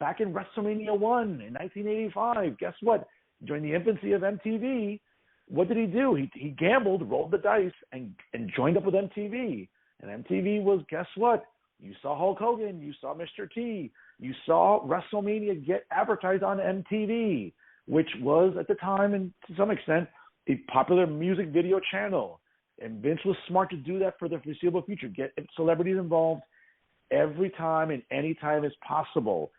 back in WrestleMania 1 in 1985, guess what? During the infancy of MTV, what did he do? He gambled, rolled the dice, and joined up with MTV. And MTV was, guess what? You saw Hulk Hogan. You saw Mr. T. You saw WrestleMania get advertised on MTV, which was, at the time, and to some extent, a popular music video channel. And Vince was smart to do that for the foreseeable future. Get celebrities involved every time and any time as possible.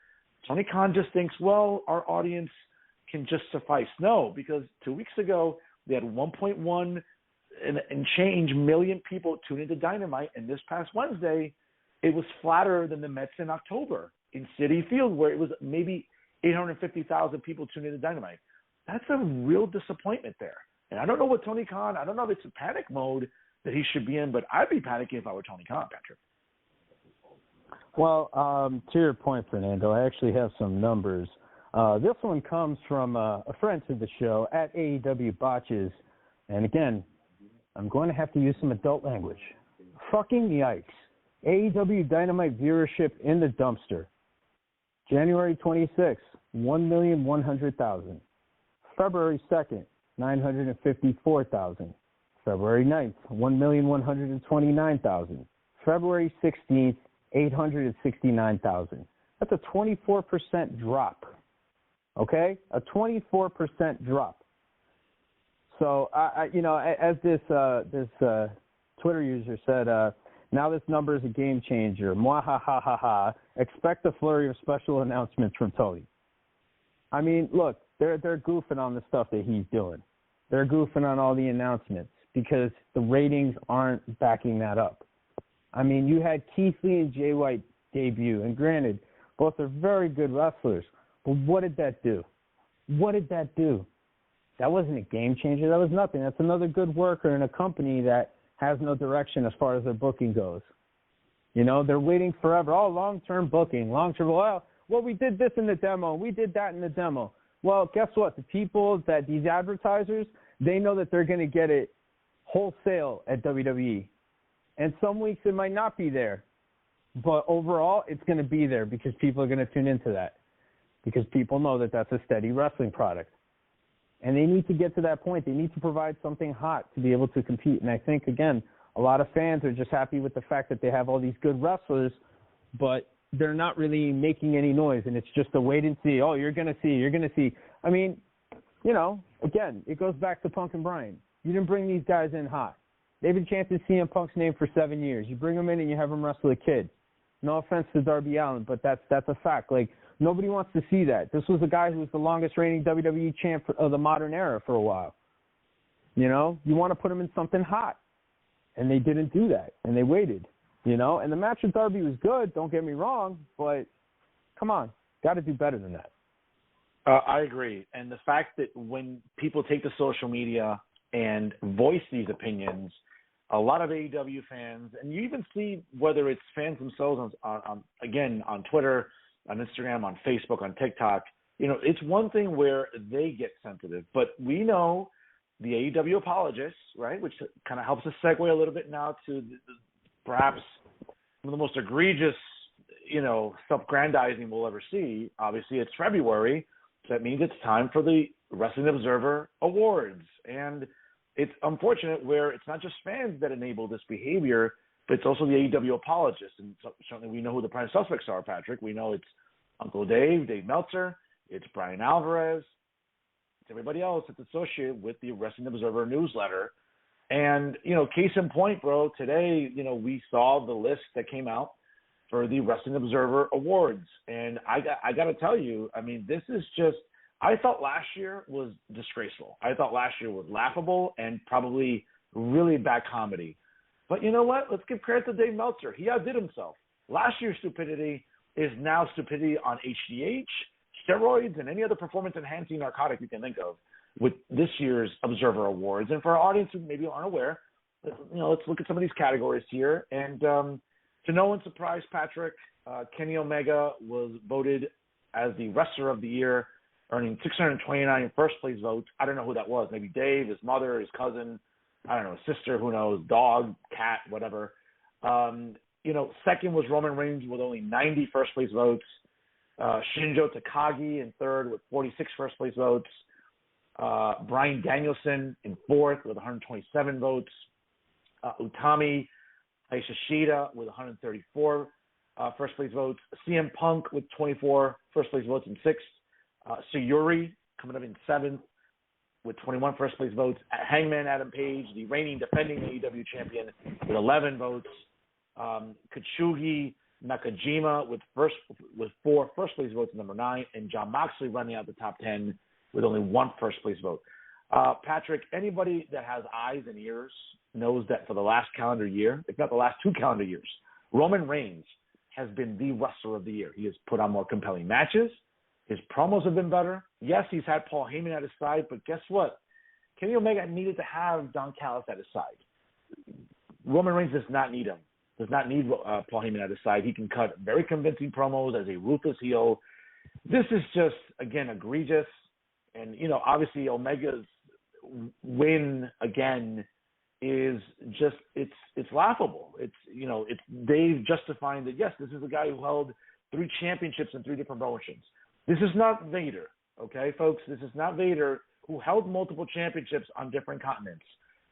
Tony Khan just thinks, well, our audience can just suffice. No, because 2 weeks ago, they had 1.1 and change million people tune into Dynamite. And this past Wednesday, it was flatter than the Mets in October in Citi Field, where it was maybe 850,000 people tuned into Dynamite. That's a real disappointment there. And I don't know what Tony Khan, I don't know if it's a panic mode that he should be in, but I'd be panicking if I were Tony Khan, Patrick. Well, to your point, Fernando, I actually have some numbers. This one comes from a friend to the show at AEW Botches. And again, I'm going to have to use some adult language. Fucking yikes. AEW Dynamite viewership in the dumpster. January 26th, 1,100,000. February 2nd, 954,000. February 9th, 1,129,000. February 16th, 869,000. That's a 24% drop. Okay? A 24% drop. So, as this Twitter user said, now this number is a game changer. Mwahahaha. Expect a flurry of special announcements from Tony. I mean, look, they're goofing on the stuff that he's doing. They're goofing on all the announcements because the ratings aren't backing that up. I mean, you had Keith Lee and Jay White debut, and granted, both are very good wrestlers, but what did that do? What did that do? That wasn't a game changer. That was nothing. That's another good worker in a company that has no direction as far as their booking goes. They're waiting forever. Oh, long-term booking, long-term. Well, we did this in the demo. We did that in the demo. Well, guess what? The people these advertisers, they know that they're going to get it wholesale at WWE. And some weeks it might not be there. But overall, it's going to be there because people are going to tune into that. Because people know that that's a steady wrestling product. And they need to get to that point. They need to provide something hot to be able to compete. And I think, again, a lot of fans are just happy with the fact that they have all these good wrestlers, but they're not really making any noise. And it's just a wait and see. Oh, you're going to see. I mean, again, it goes back to Punk and Bryan. You didn't bring these guys in hot. David Chancellor CM Punk's name for 7 years. You bring him in and you have him wrestle a kid. No offense to Darby Allin, but that's a fact. Like, nobody wants to see that. This was a guy who was the longest reigning WWE champ of the modern era for a while. You know, you want to put them in something hot. And they didn't do that, and they waited, you know. And the match with Darby was good, don't get me wrong, but come on, got to do better than that. I agree. And the fact that when people take to social media and voice these opinions, a lot of AEW fans, and you even see whether it's fans themselves on Twitter, on Instagram, on Facebook, on TikTok, you know, it's one thing where they get sensitive, but we know the AEW apologists, right, which kind of helps us segue a little bit now to perhaps one of the most egregious, you know, self-grandizing we'll ever see. Obviously, it's February. So that means it's time for the Wrestling Observer Awards. And it's unfortunate where it's not just fans that enable this behavior, but it's also the AEW apologists. And certainly we know who the prime suspects are, Patrick. We know it's Uncle Dave Meltzer, it's Brian Alvarez, it's everybody else that's associated with the Wrestling Observer newsletter. And, you know, case in point, bro, today, you know, we saw the list that came out for the Wrestling Observer Awards. And I got to tell you, I mean, this is just, I thought last year was disgraceful. I thought last year was laughable and probably really bad comedy. But you know what? Let's give credit to Dave Meltzer. He outdid himself. Last year's stupidity is now stupidity on HGH, steroids, and any other performance-enhancing narcotic you can think of with this year's Observer Awards. And for our audience who maybe aren't aware, you know, let's look at some of these categories here. And to no one's surprise, Patrick, Kenny Omega was voted as the Wrestler of the Year, earning 629 first-place votes. I don't know who that was. Maybe Dave, his mother, his cousin, I don't know, his sister, who knows, dog, cat, whatever. You know, second was Roman Reigns with only 90 first-place votes. Shinjo Takagi in third with 46 first-place votes. Bryan Danielson in fourth with 127 votes. Utami Hayashishita with 134 first-place votes. CM Punk with 24 first-place votes in sixth. Sayuri coming up in seventh with 21 first-place votes. Hangman Adam Page, the reigning defending AEW champion, with 11 votes. Katsugi Nakajima with 4 first-place votes at number 9, and Jon Moxley running out the top 10 with only 1 first-place vote. Patrick, anybody that has eyes and ears knows that for the last calendar year, if not the last 2 calendar years, Roman Reigns has been the Wrestler of the Year. He has put on more compelling matches. His promos have been better. Yes, he's had Paul Heyman at his side, but guess what? Kenny Omega needed to have Don Callis at his side. Roman Reigns does not need him. Does not need Paul Heyman at his side. He can cut very convincing promos as a ruthless heel. This is just, again, egregious. And, you know, obviously Omega's win, again, is just, it's laughable. It's, you know, it's Dave justifying that, yes, this is a guy who held 3 championships in 3 different promotions. This is not Vader, okay, folks? This is not Vader, who held multiple championships on different continents.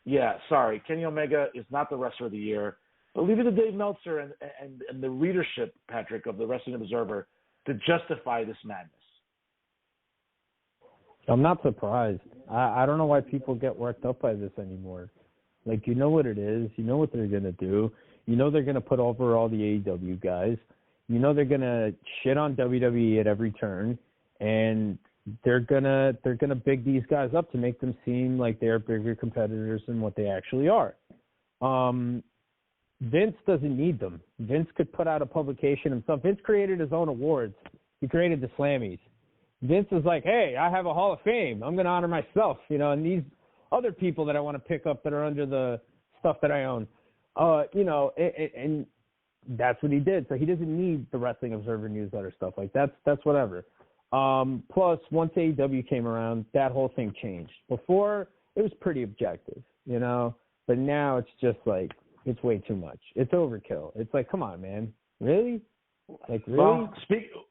Yeah, sorry, Kenny Omega is not the Wrestler of the Year. But leave it to Dave Meltzer and the readership, Patrick, of the Wrestling Observer to justify this madness. I'm not surprised. I don't know why people get worked up by this anymore. Like, you know what it is. You know what they're going to do. You know they're going to put over all the AEW guys. You know they're going to shit on WWE at every turn. And they're gonna big these guys up to make them seem like they're bigger competitors than what they actually are. Vince doesn't need them. Vince could put out a publication himself. Vince created his own awards. He created the Slammies. Vince is like, hey, I have a Hall of Fame. I'm going to honor myself, you know, and these other people that I want to pick up that are under the stuff that I own. You know, and that's what he did. So he doesn't need the Wrestling Observer newsletter stuff. Like, that's whatever. Plus, once AEW came around, that whole thing changed. Before, it was pretty objective, you know, but now it's just like, it's way too much. It's overkill. It's like, come on, man. Really? Like, really?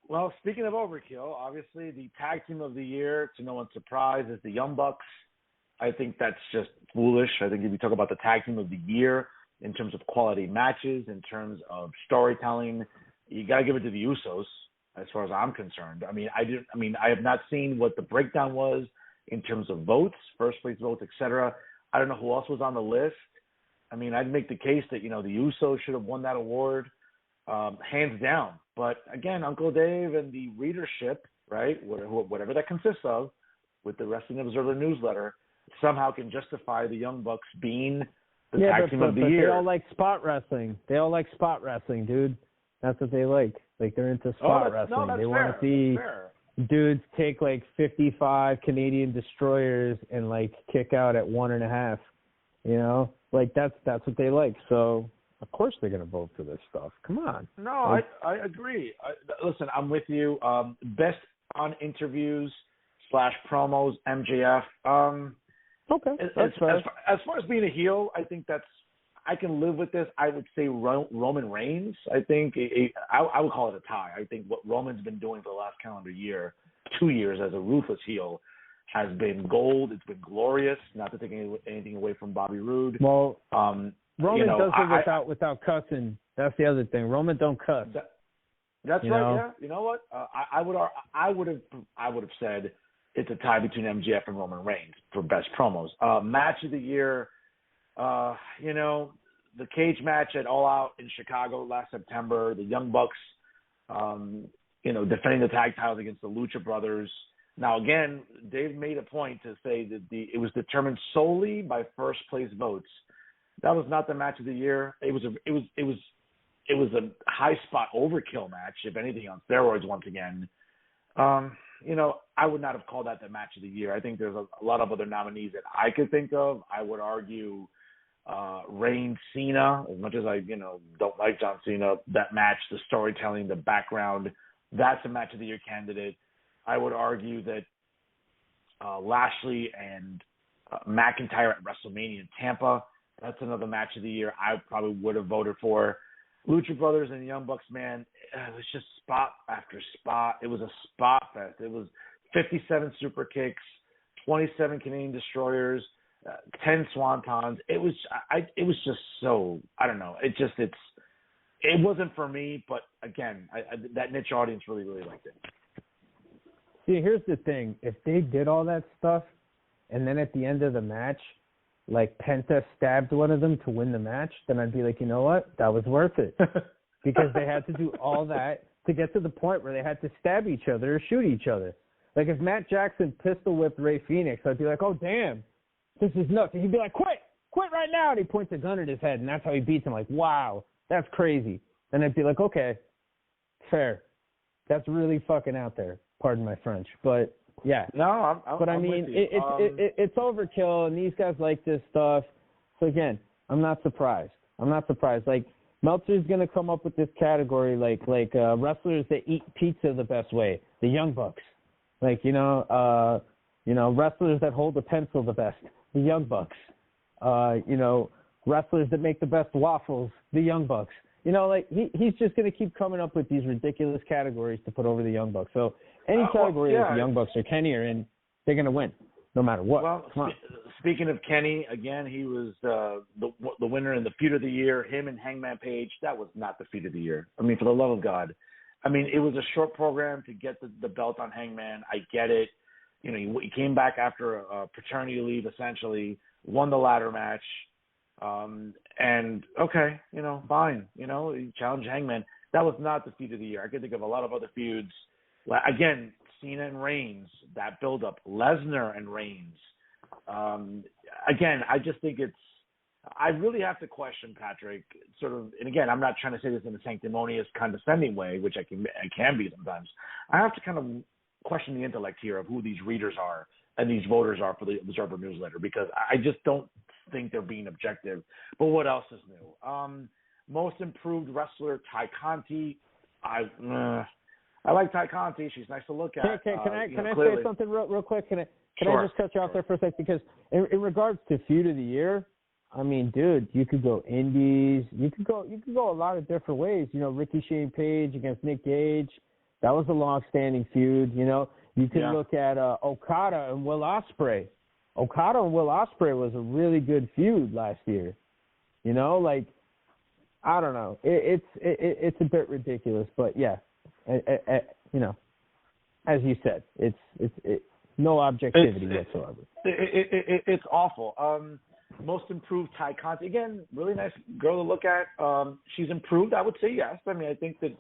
Well, speaking of overkill, obviously the tag team of the year, to no one's surprise, is the Young Bucks. I think that's just foolish. I think if you talk about the tag team of the year in terms of quality matches, in terms of storytelling, you got to give it to the Usos, as far as I'm concerned. I have not seen what the breakdown was in terms of votes, first place votes, etc. I don't know who else was on the list. I mean, I'd make the case that, you know, the Usos should have won that award, hands down. But again, Uncle Dave and the readership, right, whatever that consists of, with the Wrestling Observer newsletter, somehow can justify the Young Bucks being the tag team of the year. They all like spot wrestling. They all like spot wrestling, dude. That's what they like. Like, they're into spot wrestling. They want to see dudes take like 55 Canadian destroyers and like kick out at 1.5. You know, like that's what they like. So of course they're gonna vote for this stuff. Come on. No, like, I agree. Listen, I'm with you. Best on interviews / promos, MJF. Okay. As far as being a heel, I think I can live with this. I would say Roman Reigns. I think I would call it a tie. I think what Roman's been doing for the last calendar year, 2 years as a ruthless heel, has been gold. It's been glorious. Not to take anything away from Bobby Roode. Well, Roman does it without cussing. That's the other thing. Roman don't cuss. That's right. Yeah. You know what? I would have said it's a tie between MJF and Roman Reigns for best promos. Match of the year. The cage match at All Out in Chicago last September. The Young Bucks, defending the tag titles against the Lucha Brothers. Now, again, Dave made a point to say that it was determined solely by first place votes. That was not the match of the year. It was a high spot overkill match, if anything, on steroids once again. I would not have called that the match of the year. I think there's a lot of other nominees that I could think of. I would argue Reigns Cena, as much as I don't like John Cena. That match, the storytelling, the background, that's a match of the year candidate. I would argue that Lashley and McIntyre at WrestleMania in Tampa, that's another match of the year I probably would have voted for. Lucha Brothers and Young Bucks, man, it was just spot after spot. It was a spot fest. It was 57 super kicks, 27 Canadian destroyers, 10 swantons. It was just so, I don't know. It wasn't for me, but again, that niche audience really, really liked it. See, here's the thing. If they did all that stuff, and then at the end of the match, like Penta stabbed one of them to win the match, then I'd be like, you know what? That was worth it. Because they had to do all that to get to the point where they had to stab each other or shoot each other. Like, if Matt Jackson pistol whipped Rey Fenix, I'd be like, oh, damn, this is nuts. And he'd be like, quit right now. And he points a gun at his head, and that's how he beats him. Like, wow, that's crazy. And I'd be like, okay, fair. That's really fucking out there. Pardon my French. But, yeah. No, I mean, it's overkill, and these guys like this stuff. So, again, I'm not surprised. Like, Meltzer's going to come up with this category like wrestlers that eat pizza the best way, the Young Bucks. Like, wrestlers that hold a pencil the best, the Young Bucks. Wrestlers that make the best waffles, the Young Bucks. He's just going to keep coming up with these ridiculous categories to put over the Young Bucks. So any category that the Young Bucks or Kenny are in, they're going to win, no matter what. Well, speaking of Kenny, again, he was the winner in the feud of the year. Him and Hangman Page, that was not the feud of the year. I mean, for the love of God. I mean, it was a short program to get the belt on Hangman. I get it. He came back after a paternity leave, essentially, won the ladder match. And okay, fine. He challenged Hangman. That was not the feud of the year. I could think of a lot of other feuds. Again, Cena and Reigns, that build-up. Lesnar and Reigns. Again, I just think I really have to question, Patrick, sort of, and again, I'm not trying to say this in a sanctimonious, condescending way, which I can be sometimes. I have to kind of question the intellect here of who these readers are and these voters are for the Observer newsletter, because I just don't think they're being objective. But what else is new? Most improved wrestler, Ty Conti. I like Ty Conti. She's nice to look at. Can I say something real quick? Can I just cut you off there for a second? Because in regards to feud of the year, I mean, dude, you could go indies. You could go a lot of different ways. Ricky Shane Page against Nick Gage. That was a long-standing feud. You could look at Okada and Will Ospreay. Okada and Will Ospreay was a really good feud last year. I don't know. It's a bit ridiculous, but yeah, as you said, it's no objectivity whatsoever. It's awful. Most improved Ty Conti. Again, really nice girl to look at. She's improved, I would say, yes. I mean, I think that,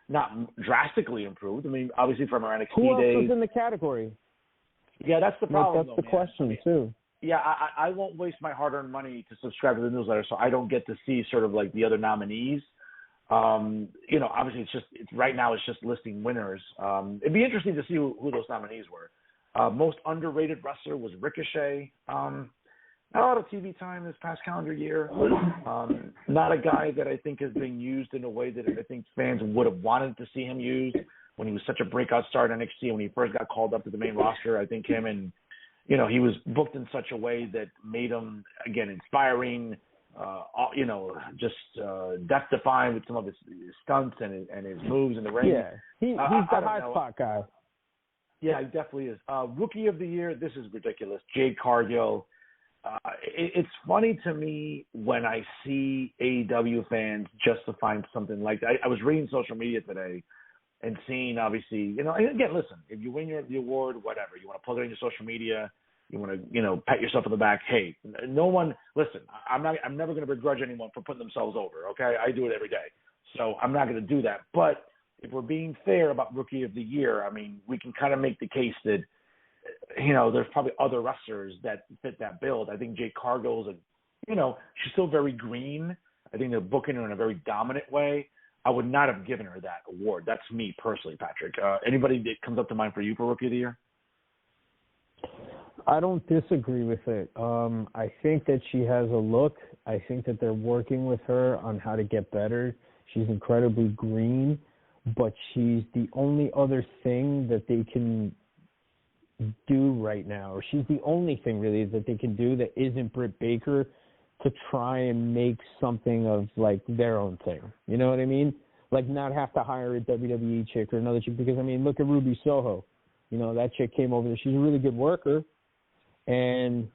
not drastically improved. I mean, obviously from her NXT Who else days. was in the category? Yeah, that's the problem. That's the question, too. Yeah, I won't waste my hard-earned money to subscribe to the newsletter, so I don't get to see sort of like the other nominees. Obviously right now it's just listing winners. It'd be interesting to see who those nominees were. Most underrated wrestler was Ricochet. Not a lot of TV time this past calendar year. Not a guy that I think has been used in a way that I think fans would have wanted to see him used when he was such a breakout star at NXT. When he first got called up to the main roster, I think him and, he was booked in such a way that made him, again, inspiring, death-defying with some of his stunts and his moves in the ring. Yeah, he's the high spot guy. Yeah, he definitely is. Rookie of the Year, this is ridiculous. Jade Cargill. It's funny to me when I see AEW fans justifying something like that. I was reading social media today and seeing, obviously, and again, listen, if you win the award, whatever, you want to plug it in your social media, you want to, pat yourself on the back. Hey, no one, listen, I'm never going to begrudge anyone for putting themselves over, okay? I do it every day. So I'm not going to do that. But if we're being fair about Rookie of the Year, I mean, we can kind of make the case that, there's probably other wrestlers that fit that build. I think Jade Cargill's, she's still very green. I think they're booking her in a very dominant way. I would not have given her that award. That's me personally, Patrick. Anybody that comes up to mind for you for Rookie of the Year? I don't disagree with it. I think that she has a look. I think that they're working with her on how to get better. She's incredibly green, but she's the only other thing that they can do right now, or she's the only thing really that they can do that isn't Britt Baker to try and make something of like their own thing. You know what I mean? Like not have to hire a WWE chick or another chick, because I mean, look at Ruby Soho. That chick came over there. She's a really good worker, and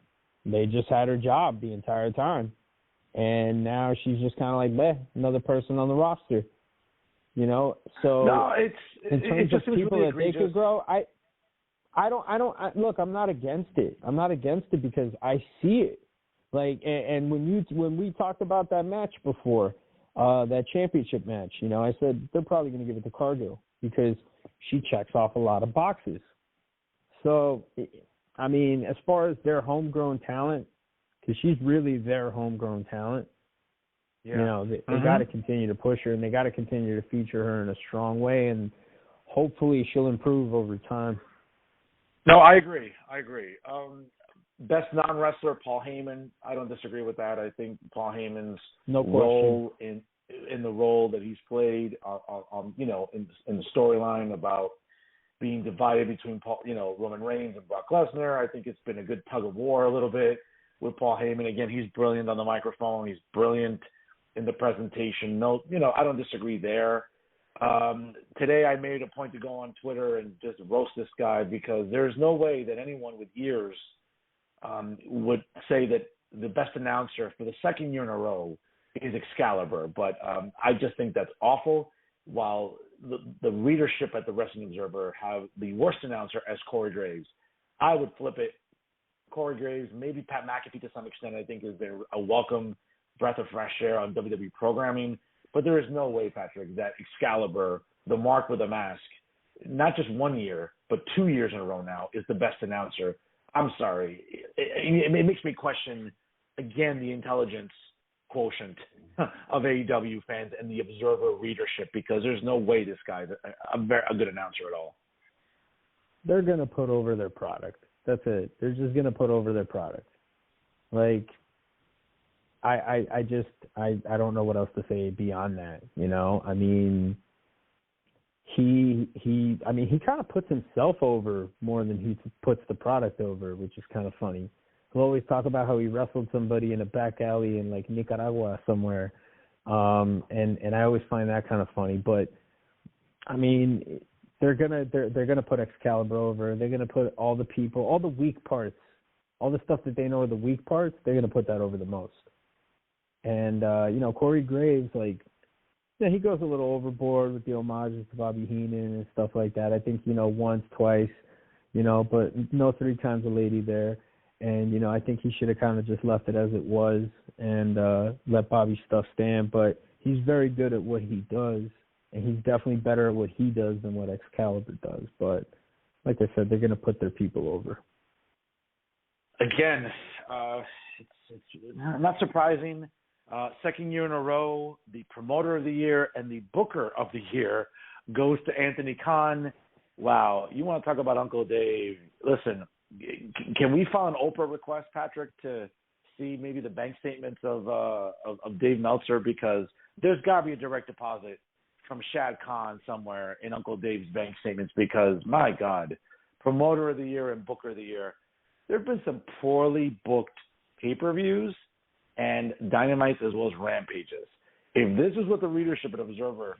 they just had her job the entire time. And now she's just kind of like, meh, another person on the roster. So no, in terms of people really that they could grow, look, I'm not against it. I'm not against it because I see it. Like, and when we talked about that match before, that championship match, I said they're probably going to give it to Cargill because she checks off a lot of boxes. So, I mean, as far as their homegrown talent, because she's really their homegrown talent, they got to continue to push her, and they got to continue to feature her in a strong way, and hopefully she'll improve over time. No, I agree. Best non-wrestler, Paul Heyman. I don't disagree with that. I think Paul Heyman's role in the role that he's played, in the storyline about being divided between Roman Reigns and Brock Lesnar. I think it's been a good tug of war a little bit with Paul Heyman. Again, he's brilliant on the microphone. He's brilliant in the presentation. No, I don't disagree there. Today I made a point to go on Twitter and just roast this guy because there's no way that anyone with ears would say that the best announcer for the second year in a row is Excalibur. But I just think that's awful. While the readership at the Wrestling Observer have the worst announcer as Corey Graves, I would flip it. Corey Graves, maybe Pat McAfee to some extent, I think has been a welcome breath of fresh air on WWE programming. But there is no way, Patrick, that Excalibur, the mark with a mask, not just 1 year, but 2 years in a row now, is the best announcer. I'm sorry. It makes me question, again, the intelligence quotient of AEW fans and the Observer readership, because there's no way this guy's a good announcer at all. They're going to put over their product. That's it. They're just going to put over their product. Like, I don't know what else to say beyond that. I mean, he kind of puts himself over more than he puts the product over, which is kind of funny. He'll always talk about how he wrestled somebody in a back alley in like Nicaragua somewhere, and I always find that kind of funny. But I mean, they're gonna put Excalibur over. They're gonna put all the people, all the weak parts, all the stuff that they know are the weak parts. They're gonna put that over the most. And, Corey Graves, he goes a little overboard with the homages to Bobby Heenan and stuff like that. I think, once, twice, but no 3 times a lady there. And, I think he should have kind of just left it as it was and let Bobby's stuff stand. But he's very good at what he does, and he's definitely better at what he does than what Excalibur does. But like I said, they're going to put their people over. Again, it's not surprising. Second year in a row, the promoter of the year and the booker of the year goes to Anthony Khan. Wow, you want to talk about Uncle Dave? Listen, can we file an Oprah request, Patrick, to see maybe the bank statements of Dave Meltzer, because there's got to be a direct deposit from Shad Khan somewhere in Uncle Dave's bank statements, because, my God, promoter of the year and booker of the year, there have been some poorly booked pay-per-views and dynamites as well as rampages. If this is what the readership at Observer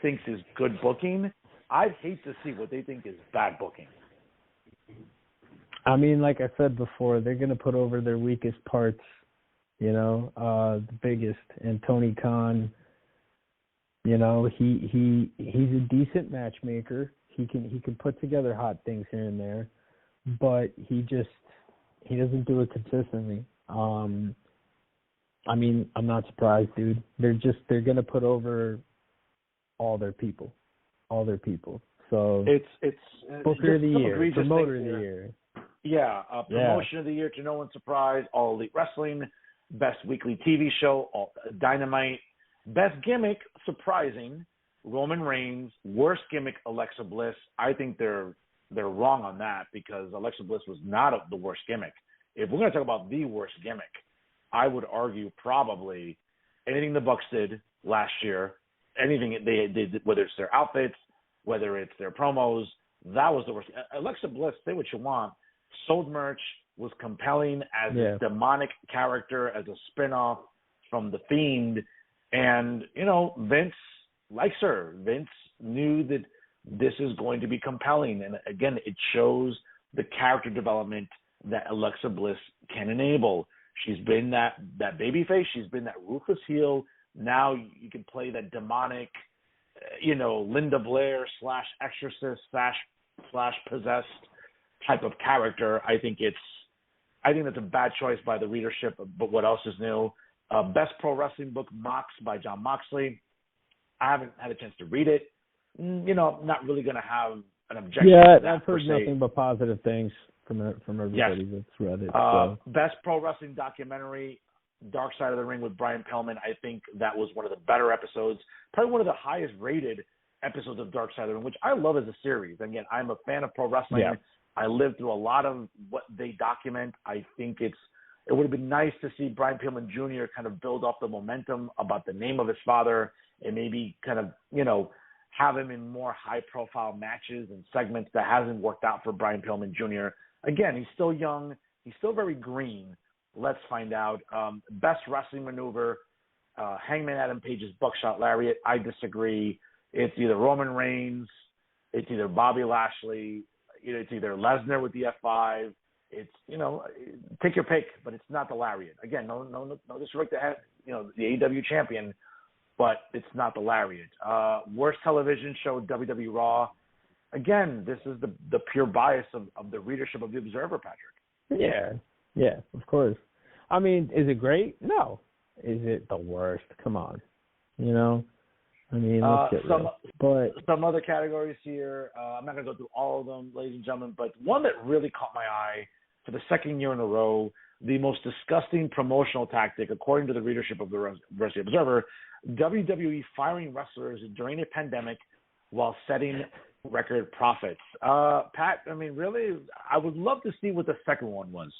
thinks is good booking, I'd hate to see what they think is bad booking. I mean, like I said before, they're going to put over their weakest parts, the biggest. And Tony Khan, he's a decent matchmaker. He can put together hot things here and there, but he doesn't do it consistently. I mean, I'm not surprised, dude. They're going to put over all their people. So it's Booker of the Year, Promoter of the Year. Yeah, Promotion of the Year, to no one's surprise, All Elite Wrestling, Best Weekly TV Show, Dynamite, Best Gimmick, surprising, Roman Reigns, Worst Gimmick, Alexa Bliss. I think they're wrong on that, because Alexa Bliss was not the worst gimmick. If we're going to talk about the worst gimmick, I would argue probably anything the Bucks did last year, anything they did, whether it's their outfits, whether it's their promos, that was the worst. Alexa Bliss, say what you want, sold merch, was compelling as a demonic character, as a spinoff from The Fiend. And, Vince likes her. Vince knew that this is going to be compelling. And, again, it shows the character development that Alexa Bliss can enable. She's been that babyface. She's been that ruthless heel. Now you can play that demonic, Linda Blair / exorcist / possessed type of character. I think that's a bad choice by the readership. But what else is new? Best Pro Wrestling Book, Mox by John Moxley. I haven't had a chance to read it. I'm not really going to have an objection. Yeah, to that, I've heard nothing but positive things from everybody that's read it. So. Best Pro Wrestling Documentary, Dark Side of the Ring with Brian Pillman. I think that was one of the better episodes, probably one of the highest rated episodes of Dark Side of the Ring, which I love as a series. Again, I'm a fan of pro wrestling. Yeah. I lived through a lot of what they document. I think it would have been nice to see Brian Pillman Jr. kind of build up the momentum about the name of his father, and maybe kind of, have him in more high-profile matches and segments. That hasn't worked out for Brian Pillman Jr. Again, he's still young. He's still very green. Let's find out. Best Wrestling Maneuver, Hangman Adam Page's Buckshot Lariat. I disagree. It's either Roman Reigns, it's either Bobby Lashley, it's either Lesnar with the F5. It's, take your pick, but it's not the Lariat. Again, no disrespect to the AEW champion, but it's not the Lariat. Worst television show, WWE Raw. Again, this is the pure bias of the readership of the Observer, Patrick. Yeah, of course. I mean, is it great? No. Is it the worst? Come on. I mean, let's get real. But some other categories here. I'm not going to go through all of them, ladies and gentlemen, but one that really caught my eye for the second year in a row, the most disgusting promotional tactic, according to the readership of the Wrestling Observer, WWE firing wrestlers during a pandemic while setting record profits. Pat, I mean, really, I would love to see what the second one was.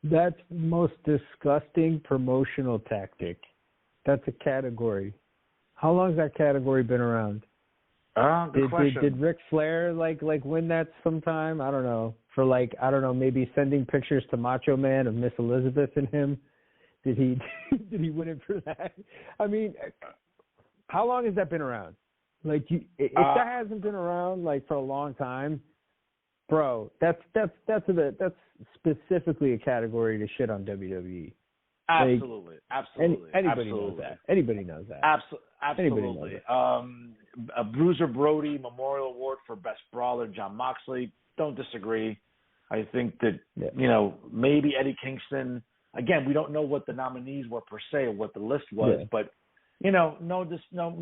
That's the most disgusting promotional tactic. That's a category. How long has that category been around? Good question. Did Ric Flair like win that sometime? I don't know. For maybe sending pictures to Macho Man of Miss Elizabeth and him. Did he win it for that? I mean, how long has that been around? Like, if that hasn't been around like for a long time, bro, that's specifically a category to shit on WWE. Absolutely. Anybody knows that. Anybody knows that. Absolutely. A Bruiser Brody Memorial Award for Best Brawler, John Moxley. Don't disagree. I think that, maybe Eddie Kingston. Again, we don't know what the nominees were per se or what the list was, but, no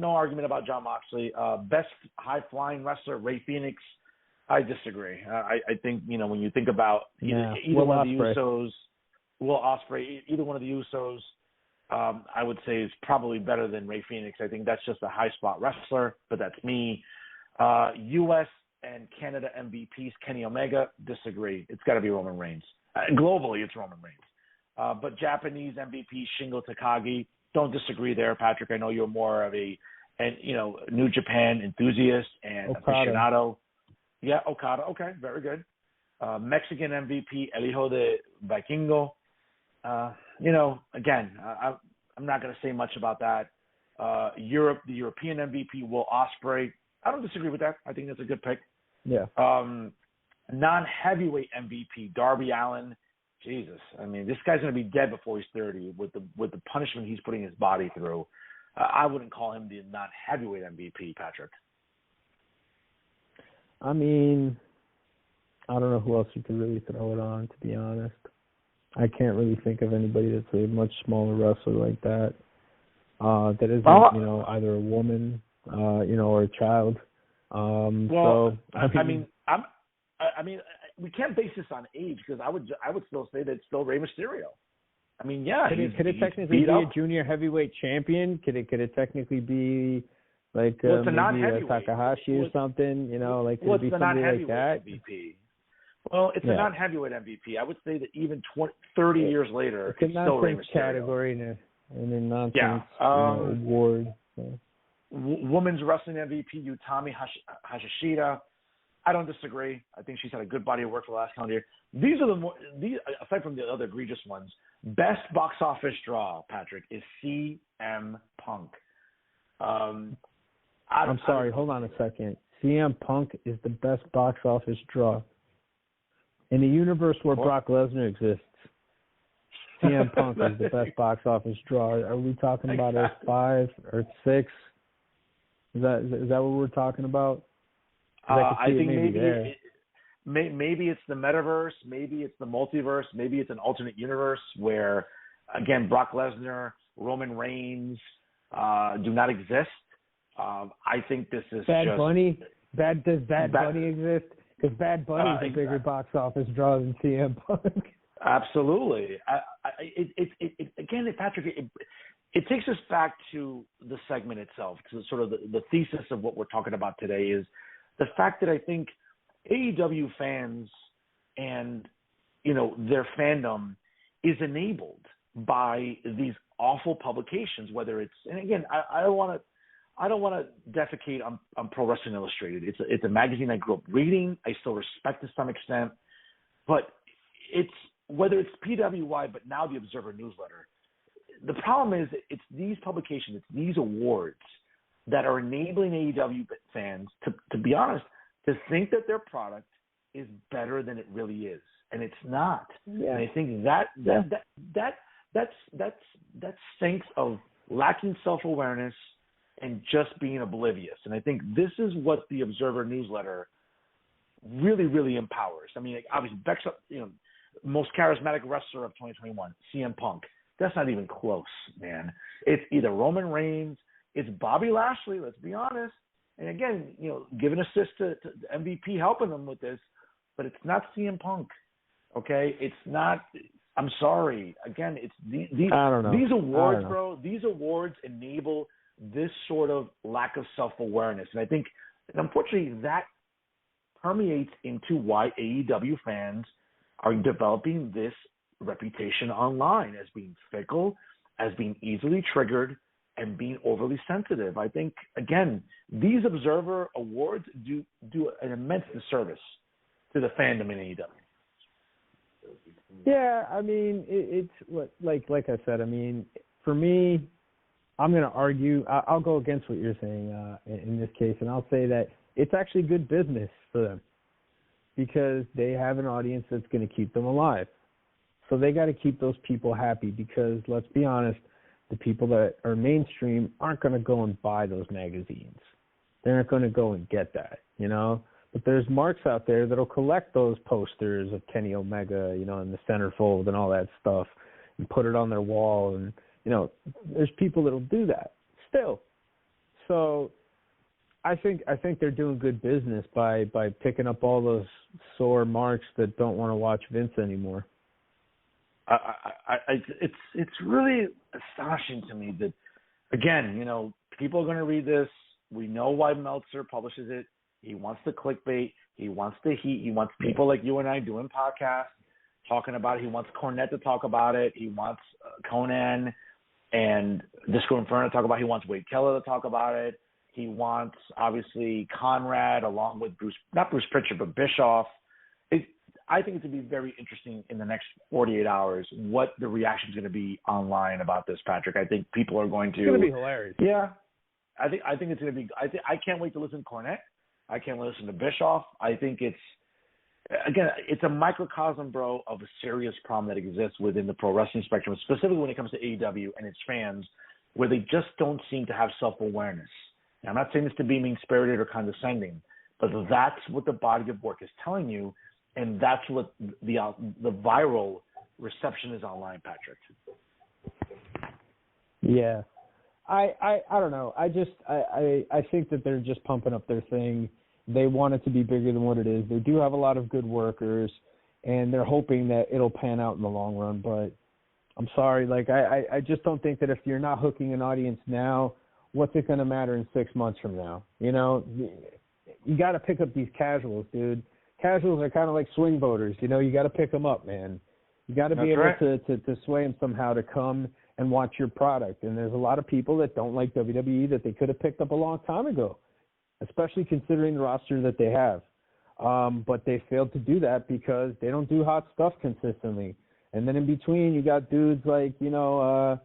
argument about John Moxley. Best High-Flying Wrestler, Ray Phoenix. I disagree. I think, when you think about either Will one of the Ospreay. Usos, Will Ospreay, either one of the Usos, I would say is probably better than Rey Fenix. I think that's just a high spot wrestler, but that's me. U.S. and Canada MVPs, Kenny Omega, disagree. It's got to be Roman Reigns. Globally, it's Roman Reigns. But Japanese MVP, Shingo Takagi, don't disagree there, Patrick. I know you're more of a New Japan enthusiast and Okada. aficionado. Yeah, Okada. Okay, very good. Mexican MVP, El Hijo de Vikingo. Again, I'm not going to say much about that. Europe, the European MVP, Will Ospreay. I don't disagree with that. I think that's a good pick. Yeah. Non-heavyweight MVP, Darby Allin. Jesus, I mean, this guy's going to be dead before he's 30 with the punishment he's putting his body through. I wouldn't call him the non-heavyweight MVP, Patrick. I mean, I don't know who else you could really throw it on, to be honest. I can't really think of anybody that's a much smaller wrestler like that. That isn't, either a woman, or a child. We can't base this on age because I would still say that it's still Rey Mysterio. I mean, yeah. Could it technically be a junior heavyweight champion? Could it technically be like it's a maybe a Takahashi or something? Could it be somebody like that? MVP? Well, it's a non-heavyweight MVP. I would say that even 30 years later, it's still Rey Mysterio. Category and a nonsense award. So. Women's wrestling MVP, Utami Hashishida. I don't disagree. I think she's had a good body of work for the last calendar year. These are these aside from the other egregious ones. Best box office draw, Patrick, is CM Punk. I'm sorry. Hold on a second. CM Punk is the best box office draw in the universe where Brock Lesnar exists. CM Punk is the best box office draw. Are we talking about a 5 or 6? Is that what we're talking about? I think maybe it's the metaverse, maybe it's the multiverse, maybe it's an alternate universe where, again, Brock Lesnar, Roman Reigns do not exist. I think this is Bad just... Bunny? Does Bad Bunny exist? Because Bad Bunny is a bigger box office draw than CM Punk. Absolutely. Again, Patrick, it takes us back to the segment itself, to sort of the thesis of what we're talking about today is the fact that I think AEW fans and, their fandom is enabled by these awful publications, whether it's, and again, I don't want to defecate on Pro Wrestling Illustrated. It's a magazine I grew up reading. I still respect to some extent, but whether it's PWI, but now the Observer newsletter. The problem is it's these publications, it's these awards that are enabling AEW fans to be honest, to think that their product is better than it really is, and it's not. Yeah. And I think that stinks of lacking self-awareness and just being oblivious. And I think this is what the Observer newsletter really, really empowers. I mean, obviously, Beck's most charismatic wrestler of 2021, CM Punk. That's not even close, man. It's either Roman Reigns, it's Bobby Lashley, let's be honest. And again, give an assist to MVP helping them with this, but it's not CM Punk, okay? It's not – I'm sorry. Again, it's these awards, bro, these awards enable this sort of lack of self-awareness. And I think, unfortunately, that permeates into why AEW fans are developing this reputation online as being fickle, as being easily triggered, and being overly sensitive. I think, again, these Observer awards do an immense disservice to the fandom in AEW. Yeah, I mean, it's like I said. I mean, for me, I'm going to argue. I'll go against what you're saying in this case, and I'll say that it's actually good business for them because they have an audience that's going to keep them alive. So they got to keep those people happy because, let's be honest, the people that are mainstream aren't going to go and buy those magazines. They're not going to go and get that, But there's marks out there that'll collect those posters of Kenny Omega, in the centerfold and all that stuff and put it on their wall. And, there's people that'll do that still. So I think they're doing good business by picking up all those sore marks that don't want to watch Vince anymore. It's really astonishing to me that, again, you know, people are going to read this. We know why Meltzer publishes it. He wants the clickbait. He wants the heat. He wants people like you and I doing podcasts talking about it. He wants Cornette to talk about it. He wants Conan and Disco Inferno to talk about it. He wants Wade Keller to talk about it. He wants, obviously, Conrad along with not Bruce Pritchard, but Bischoff. I think it's going to be very interesting in the next 48 hours what the reaction is going to be online about this, Patrick. I think people are going to. It's going to be hilarious. Yeah. I think it's going to be. I can't wait to listen to Cornette. I can't wait to listen to Bischoff. I think it's a microcosm, bro, of a serious problem that exists within the pro wrestling spectrum, specifically when it comes to AEW and its fans, where they just don't seem to have self-awareness. Now, I'm not saying this to be mean-spirited or condescending, but that's what the body of work is telling you, and that's what the viral reception is online, Patrick. Yeah. I don't know. I think that they're just pumping up their thing. They want it to be bigger than what it is. They do have a lot of good workers, and they're hoping that it'll pan out in the long run. But I'm sorry, I just don't think that if you're not hooking an audience now, what's it going to matter in 6 months from now? You know, you got to pick up these casuals, dude. Casuals are kind of like swing voters. You know, you got to pick them up, man. You got to be able to sway them somehow to come and watch your product. And there's a lot of people that don't like WWE that they could have picked up a long time ago, especially considering the roster that they have. But they failed to do that because they don't do hot stuff consistently. And then in between, you got dudes like, you know,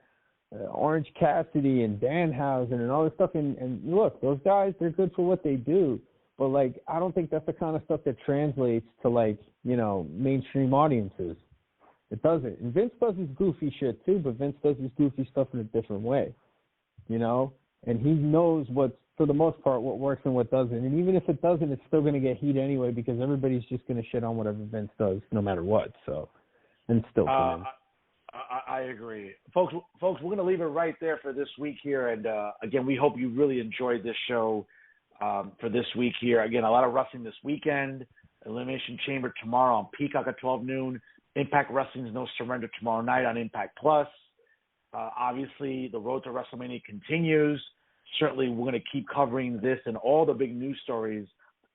Orange Cassidy and Danhausen and all this stuff. And look, those guys, they're good for what they do. But, like, I don't think that's the kind of stuff that translates to, like, you know, mainstream audiences. It doesn't. And Vince does his goofy shit too, but Vince does his goofy stuff in a different way, you know? And he knows for the most part, what works and what doesn't. And even if it doesn't, it's still going to get heat anyway because everybody's just going to shit on whatever Vince does no matter what. So, and it's still fun. I agree. Folks, we're going to leave it right there for this week here. And, again, we hope you really enjoyed this show for this week here. Again, a lot of wrestling this weekend. Elimination Chamber tomorrow on Peacock at 12 noon. Impact Wrestling's No Surrender tomorrow night on Impact Plus. Obviously, the road to WrestleMania continues. Certainly, we're going to keep covering this and all the big news stories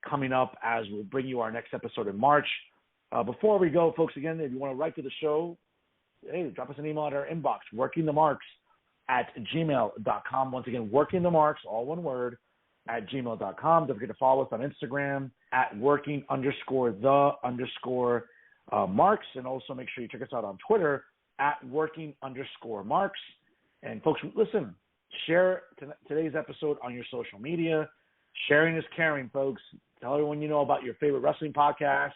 coming up as we'll bring you our next episode in March. Before we go, folks, again, if you want to write to the show, hey, drop us an email at our inbox, workingthemarks@gmail.com. Once again, workingthemarks, all one word, @gmail.com. Don't forget to follow us on Instagram at working_the_marks. And also make sure you check us out on Twitter at working_marks. And folks, listen, share today's episode on your social media. Sharing is caring, folks. Tell everyone you know about your favorite wrestling podcast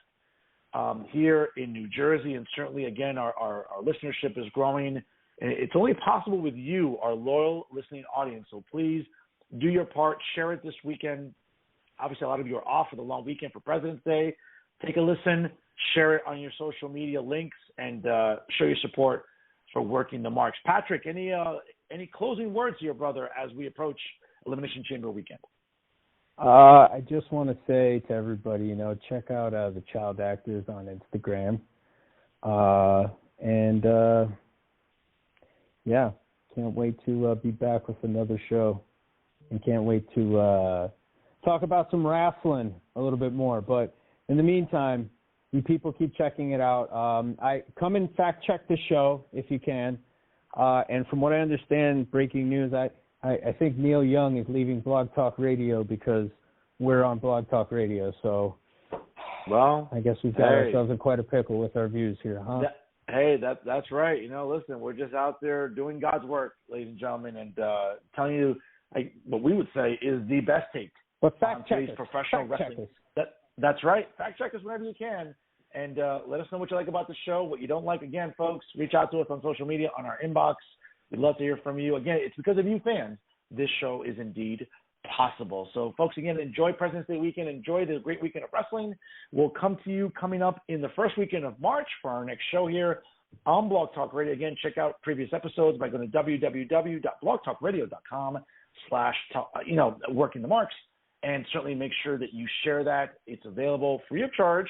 here in New Jersey. And certainly, again, our listenership is growing. And it's only possible with you, our loyal listening audience. So please do your part. Share it this weekend. Obviously, a lot of you are off for the long weekend for President's Day. Take a listen. Share it on your social media links and show your support for Working the Marks. Patrick, any closing words here, brother, as we approach Elimination Chamber weekend? I just want to say to everybody, you know, check out the child actors on Instagram. Yeah, can't wait to be back with another show. And can't wait to talk about some wrestling a little bit more. But in the meantime, you people keep checking it out. I come and fact check the show if you can. And from what I understand, breaking news, I think Neil Young is leaving Blog Talk Radio because we're on Blog Talk Radio. So, well, I guess we've got ourselves in quite a pickle with our views here, huh? That's right. You know, listen, we're just out there doing God's work, ladies and gentlemen, and telling you what we would say is the best take. But fact check us. Professional wrestling. That's right. Fact check us whenever you can. And let us know what you like about the show, what you don't like. Again, folks, reach out to us on social media, on our inbox. We'd love to hear from you. Again, it's because of you fans this show is indeed possible. So, folks, again, enjoy President's Day weekend. Enjoy the great weekend of wrestling. We'll come to you coming up in the first weekend of March for our next show here on Blog Talk Radio. Again, check out previous episodes by going to www.blogtalkradio.com/working the marks. And certainly make sure that you share that. It's available free of charge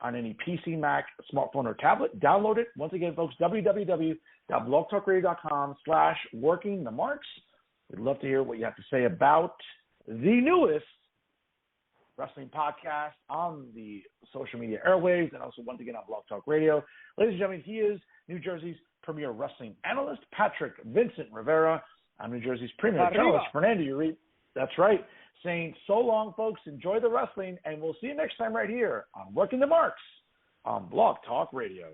on any PC, Mac, smartphone, or tablet. Download it. Once again, folks, www.blogtalkradio.com/workingthemarks. We'd love to hear what you have to say about the newest wrestling podcast on the social media airwaves and also once again on Blog Talk Radio. Ladies and gentlemen, he is New Jersey's premier wrestling analyst, Patrick Vincent Rivera. I'm New Jersey's premier journalist, Fernando Uribe. That's right. Saying so long, folks. Enjoy the wrestling, and we'll see you next time right here on Working the Marks on Blog Talk Radio.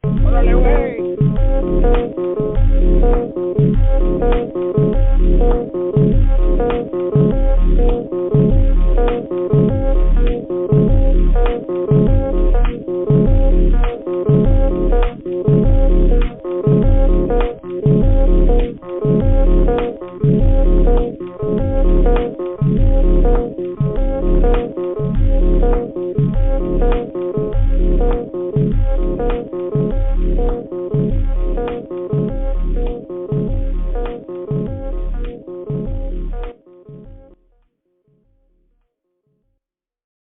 Órale, güey.